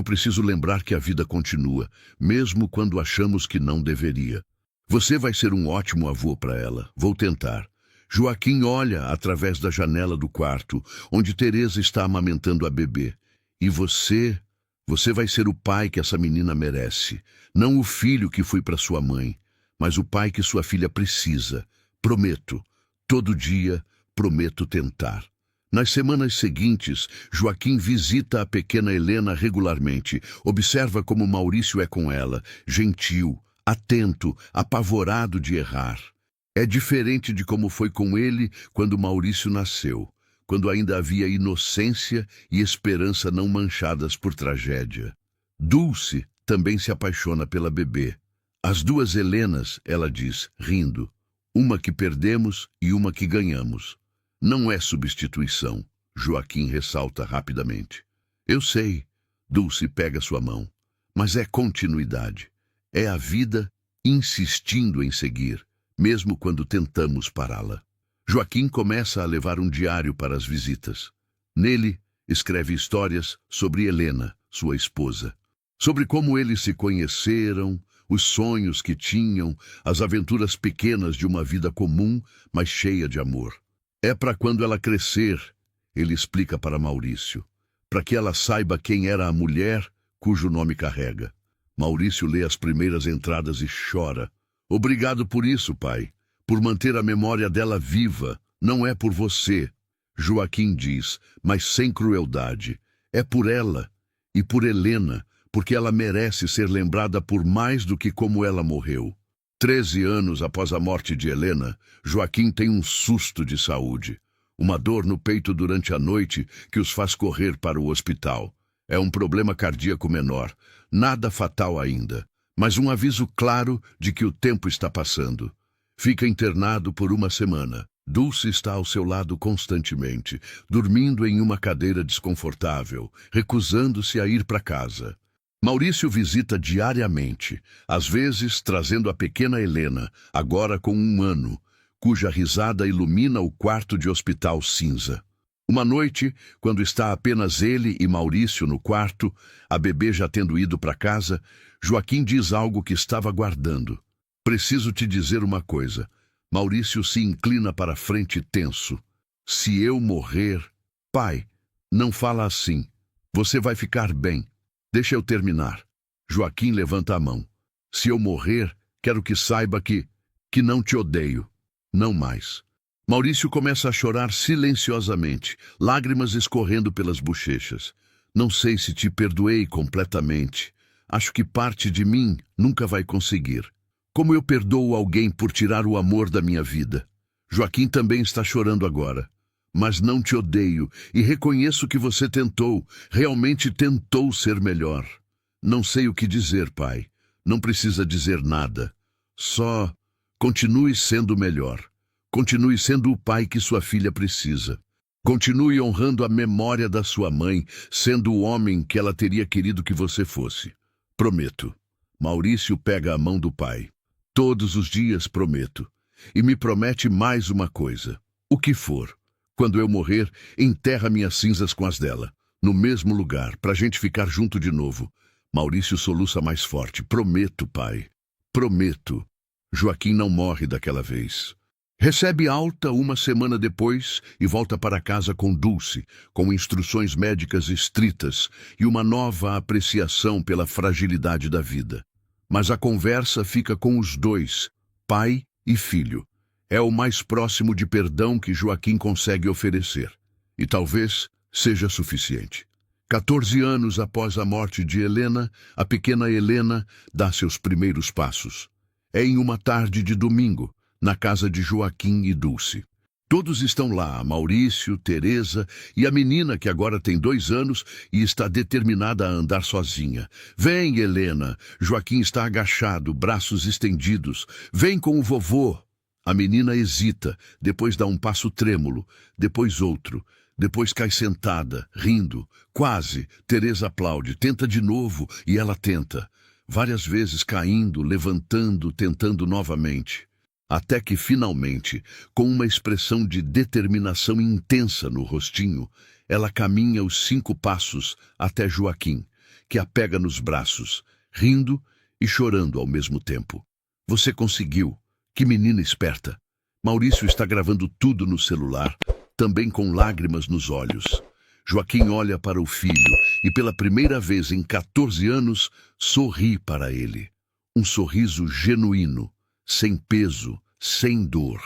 preciso lembrar que a vida continua, mesmo quando achamos que não deveria. Você vai ser um ótimo avô para ela. Vou tentar. Joaquim olha através da janela do quarto, onde Teresa está amamentando a bebê. E você vai ser o pai que essa menina merece. Não o filho que foi para sua mãe, mas o pai que sua filha precisa. Prometo. Todo dia, prometo tentar. Nas semanas seguintes, Joaquim visita a pequena Helena regularmente. Observa como Maurício é com ela, gentil, atento, apavorado de errar. É diferente de como foi com ele quando Maurício nasceu, quando ainda havia inocência e esperança não manchadas por tragédia. Dulce também se apaixona pela bebê. As 2 Helenas, ela diz, rindo. Uma que perdemos e uma que ganhamos. Não é substituição, Joaquim ressalta rapidamente. Eu sei, Dulce pega sua mão, mas é continuidade. É a vida insistindo em seguir, mesmo quando tentamos pará-la. Joaquim começa a levar um diário para as visitas. Nele, escreve histórias sobre Helena, sua esposa. Sobre como eles se conheceram, os sonhos que tinham, as aventuras pequenas de uma vida comum, mas cheia de amor. É para quando ela crescer, ele explica para Maurício, para que ela saiba quem era a mulher cujo nome carrega. Maurício lê as primeiras entradas e chora. Obrigado por isso, pai, por manter a memória dela viva. Não é por você, Joaquim diz, mas sem crueldade. É por ela e por Helena, porque ela merece ser lembrada por mais do que como ela morreu. 13 anos após a morte de Helena, Joaquim tem um susto de saúde. Uma dor no peito durante a noite que os faz correr para o hospital. É um problema cardíaco menor, nada fatal ainda, mas um aviso claro de que o tempo está passando. Fica internado por 1 semana. Dulce está ao seu lado constantemente, dormindo em uma cadeira desconfortável, recusando-se a ir para casa. Maurício visita diariamente, às vezes trazendo a pequena Helena, agora com 1 ano, cuja risada ilumina o quarto de hospital cinza. Uma noite, quando está apenas ele e Maurício no quarto, a bebê já tendo ido para casa, Joaquim diz algo que estava guardando. Preciso te dizer uma coisa. Maurício se inclina para a frente tenso. Se eu morrer... Pai, não fala assim. Você vai ficar bem. Deixa eu terminar. Joaquim levanta a mão. Se eu morrer, quero que saiba que não te odeio. Não mais. Maurício começa a chorar silenciosamente, lágrimas escorrendo pelas bochechas. Não sei se te perdoei completamente. Acho que parte de mim nunca vai conseguir. Como eu perdoo alguém por tirar o amor da minha vida? Joaquim também está chorando agora. Mas não te odeio e reconheço que você tentou, realmente tentou ser melhor. Não sei o que dizer, pai. Não precisa dizer nada. Só continue sendo melhor. Continue sendo o pai que sua filha precisa. Continue honrando a memória da sua mãe, sendo o homem que ela teria querido que você fosse. Prometo. Maurício pega a mão do pai. Todos os dias prometo. E me promete mais uma coisa. O que for. Quando eu morrer, enterra minhas cinzas com as dela. No mesmo lugar, pra gente ficar junto de novo. Maurício soluça mais forte. Prometo, pai. Prometo. Joaquim não morre daquela vez. Recebe alta 1 semana depois e volta para casa com Dulce, com instruções médicas estritas e uma nova apreciação pela fragilidade da vida. Mas a conversa fica com os dois, pai e filho. É o mais próximo de perdão que Joaquim consegue oferecer. E talvez seja suficiente. 14 anos após a morte de Helena, a pequena Helena dá seus primeiros passos. É em uma tarde de domingo, na casa de Joaquim e Dulce. Todos estão lá, Maurício, Teresa e a menina que agora tem 2 anos e está determinada a andar sozinha. Vem, Helena. Joaquim está agachado, braços estendidos. Vem com o vovô. A menina hesita, depois dá um passo trêmulo, depois outro, depois cai sentada, rindo. Quase. Teresa aplaude, tenta de novo e ela tenta. Várias vezes caindo, levantando, tentando novamente. Até que, finalmente, com uma expressão de determinação intensa no rostinho, ela caminha os 5 passos até Joaquim, que a pega nos braços, rindo e chorando ao mesmo tempo. Você conseguiu. Que menina esperta. Maurício está gravando tudo no celular, também com lágrimas nos olhos. Joaquim olha para o filho e, pela primeira vez em 14 anos, sorri para ele. Um sorriso genuíno, sem peso, sem dor.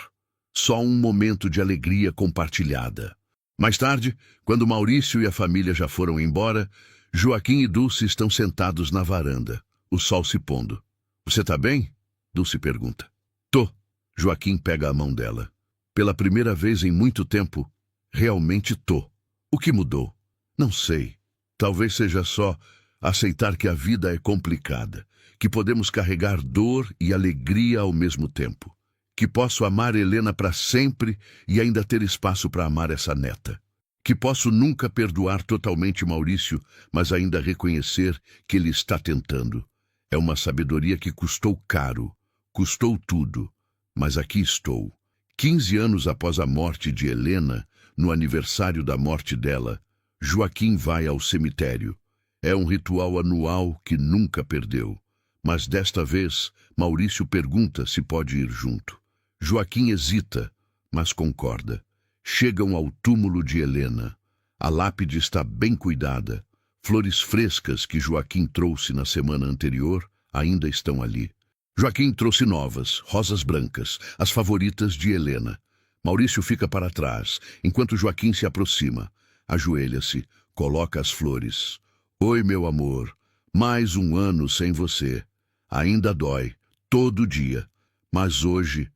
Só um momento de alegria compartilhada. Mais tarde, quando Maurício e a família já foram embora, Joaquim e Dulce estão sentados na varanda, o sol se pondo. Você tá bem? Dulce pergunta. Tô. Joaquim pega a mão dela. Pela primeira vez em muito tempo, realmente tô. O que mudou? Não sei. Talvez seja só aceitar que a vida é complicada, que podemos carregar dor e alegria ao mesmo tempo, que posso amar Helena para sempre e ainda ter espaço para amar essa neta, que posso nunca perdoar totalmente Maurício, mas ainda reconhecer que ele está tentando. É uma sabedoria que custou caro, custou tudo, mas aqui estou. 15 anos após a morte de Helena, no aniversário da morte dela, Joaquim vai ao cemitério. É um ritual anual que nunca perdeu. Mas desta vez, Maurício pergunta se pode ir junto. Joaquim hesita, mas concorda. Chegam ao túmulo de Helena. A lápide está bem cuidada. Flores frescas que Joaquim trouxe na semana anterior ainda estão ali. Joaquim trouxe novas, rosas brancas, as favoritas de Helena. Maurício fica para trás, enquanto Joaquim se aproxima. Ajoelha-se, coloca as flores. Oi, meu amor, mais 1 ano sem você. Ainda dói, todo dia. Mas hoje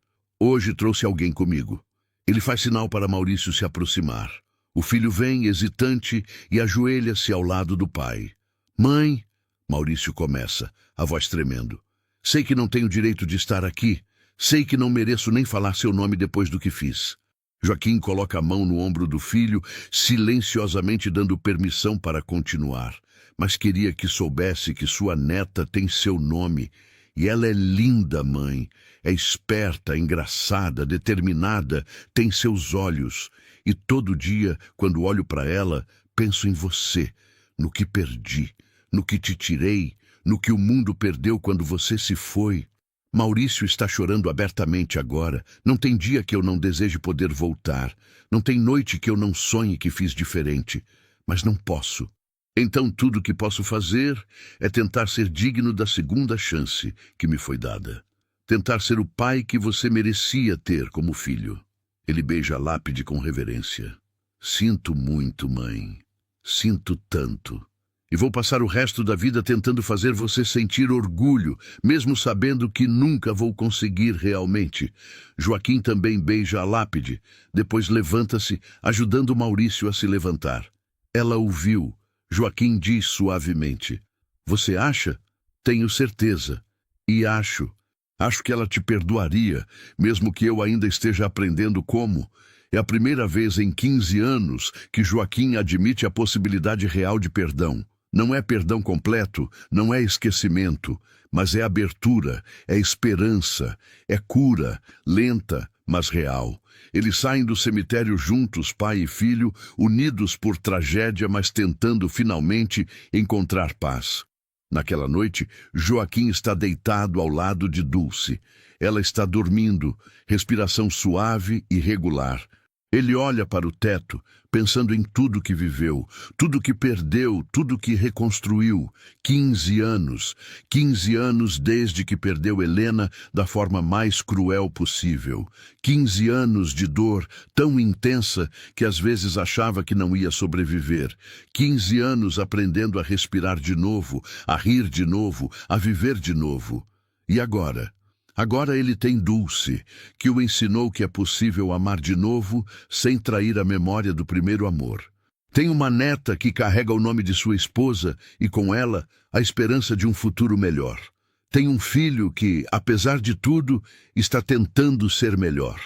trouxe alguém comigo. Ele faz sinal para Maurício se aproximar. O filho vem, hesitante, e ajoelha-se ao lado do pai. Mãe, Maurício começa, a voz tremendo. Sei que não tenho direito de estar aqui. Sei que não mereço nem falar seu nome depois do que fiz. Joaquim coloca a mão no ombro do filho, silenciosamente dando permissão para continuar. Mas queria que soubesse que sua neta tem seu nome. E ela é linda, mãe. É esperta, engraçada, determinada, tem seus olhos. E todo dia, quando olho para ela, penso em você, no que perdi, no que te tirei, no que o mundo perdeu quando você se foi. Maurício está chorando abertamente agora. Não tem dia que eu não deseje poder voltar. Não tem noite que eu não sonhe que fiz diferente. Mas não posso. Então tudo que posso fazer é tentar ser digno da segunda chance que me foi dada. Tentar ser o pai que você merecia ter como filho. Ele beija a lápide com reverência. Sinto muito, mãe. Sinto tanto. E vou passar o resto da vida tentando fazer você sentir orgulho, mesmo sabendo que nunca vou conseguir realmente. Joaquim também beija a lápide, depois levanta-se, ajudando Maurício a se levantar. Ela ouviu. Joaquim diz suavemente: "Você acha?" "Tenho certeza. E acho. Acho que ela te perdoaria, mesmo que eu ainda esteja aprendendo como. É a primeira vez em 15 anos que Joaquim admite a possibilidade real de perdão. Não é perdão completo, não é esquecimento, mas é abertura, é esperança, é cura, lenta, mas real. Eles saem do cemitério juntos, pai e filho, unidos por tragédia, mas tentando finalmente encontrar paz. Naquela noite, Joaquim está deitado ao lado de Dulce. Ela está dormindo, respiração suave e regular. Ele olha para o teto, pensando em tudo que viveu, tudo que perdeu, tudo que reconstruiu. 15 anos. 15 anos desde que perdeu Helena da forma mais cruel possível. 15 anos de dor tão intensa que às vezes achava que não ia sobreviver. 15 anos aprendendo a respirar de novo, a rir de novo, a viver de novo. E agora? Agora ele tem Dulce, que o ensinou que é possível amar de novo sem trair a memória do primeiro amor. Tem uma neta que carrega o nome de sua esposa e, com ela, a esperança de um futuro melhor. Tem um filho que, apesar de tudo, está tentando ser melhor.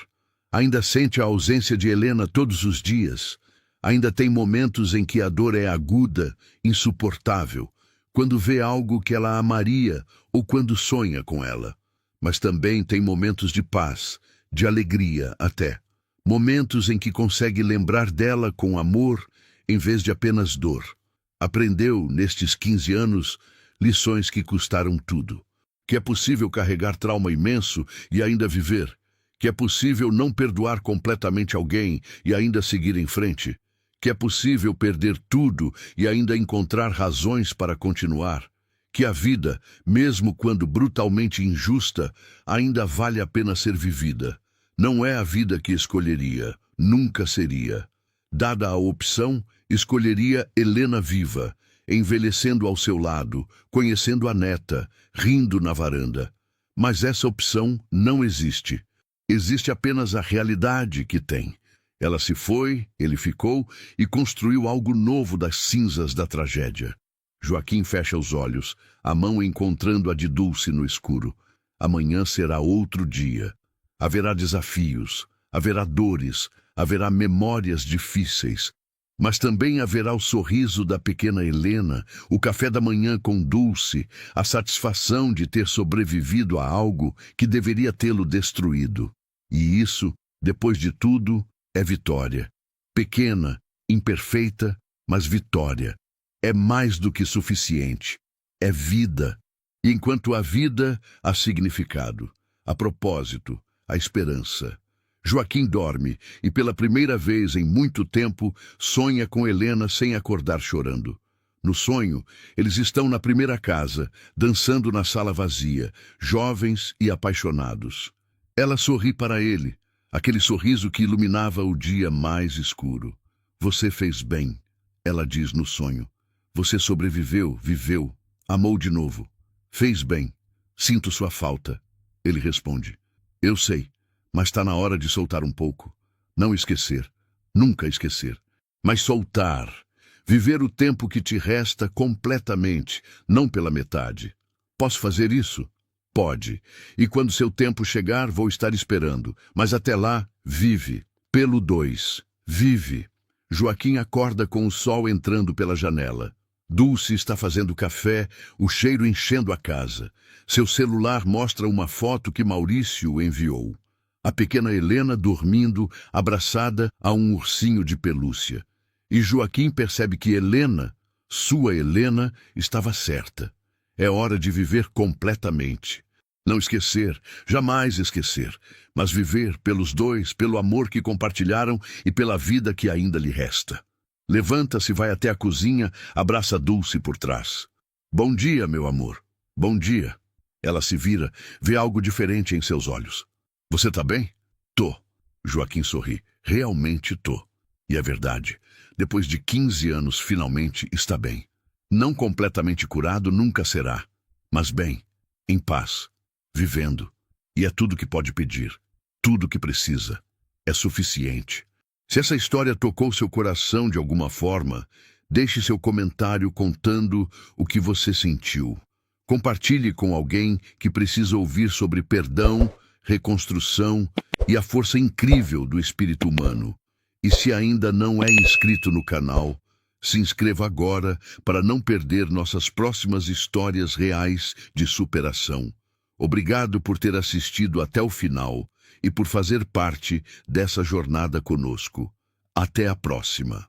Ainda sente a ausência de Helena todos os dias. Ainda tem momentos em que a dor é aguda, insuportável, quando vê algo que ela amaria ou quando sonha com ela. Mas também tem momentos de paz, de alegria até. Momentos em que consegue lembrar dela com amor em vez de apenas dor. Aprendeu, nestes 15 anos, lições que custaram tudo. Que é possível carregar trauma imenso e ainda viver. Que é possível não perdoar completamente alguém e ainda seguir em frente. Que é possível perder tudo e ainda encontrar razões para continuar. Que a vida, mesmo quando brutalmente injusta, ainda vale a pena ser vivida. Não é a vida que escolheria, nunca seria. Dada a opção, escolheria Helena viva, envelhecendo ao seu lado, conhecendo a neta, rindo na varanda. Mas essa opção não existe. Existe apenas a realidade que tem. Ela se foi, ele ficou e construiu algo novo das cinzas da tragédia. Joaquim fecha os olhos, a mão encontrando a de Dulce no escuro. Amanhã será outro dia. Haverá desafios, haverá dores, haverá memórias difíceis. Mas também haverá o sorriso da pequena Helena, o café da manhã com Dulce, a satisfação de ter sobrevivido a algo que deveria tê-lo destruído. E isso, depois de tudo, é vitória. Pequena, imperfeita, mas vitória. É mais do que suficiente. É vida. E enquanto há vida, há significado, há propósito, há esperança. Joaquim dorme e, pela primeira vez em muito tempo, sonha com Helena sem acordar chorando. No sonho, eles estão na primeira casa, dançando na sala vazia, jovens e apaixonados. Ela sorri para ele, aquele sorriso que iluminava o dia mais escuro. "Você fez bem", ela diz no sonho. "Você sobreviveu, viveu, amou de novo. Fez bem. Sinto sua falta." Ele responde: "Eu sei, mas está na hora de soltar um pouco. Não esquecer, nunca esquecer. Mas soltar, viver o tempo que te resta completamente, não pela metade. Posso fazer isso?" "Pode. E quando seu tempo chegar, vou estar esperando. Mas até lá, vive. Pelo 2. Vive. Joaquim acorda com o sol entrando pela janela. Dulce está fazendo café, o cheiro enchendo a casa. Seu celular mostra uma foto que Maurício enviou. A pequena Helena dormindo, abraçada a um ursinho de pelúcia. E Joaquim percebe que Helena, sua Helena, estava certa. É hora de viver completamente. Não esquecer, jamais esquecer, mas viver pelos dois, pelo amor que compartilharam e pela vida que ainda lhe resta. Levanta-se, vai até a cozinha, abraça Dulce por trás. Bom dia, meu amor. Bom dia. Ela se vira, vê algo diferente em seus olhos. Você tá bem? Tô. Joaquim sorri. Realmente tô. E é verdade. Depois de 15 anos, finalmente está bem. Não completamente curado, nunca será. Mas bem, em paz, vivendo. E é tudo que pode pedir. Tudo que precisa. É suficiente. Se essa história tocou seu coração de alguma forma, deixe seu comentário contando o que você sentiu. Compartilhe com alguém que precisa ouvir sobre perdão, reconstrução e a força incrível do espírito humano. E se ainda não é inscrito no canal, se inscreva agora para não perder nossas próximas histórias reais de superação. Obrigado por ter assistido até o final e por fazer parte dessa jornada conosco. Até a próxima.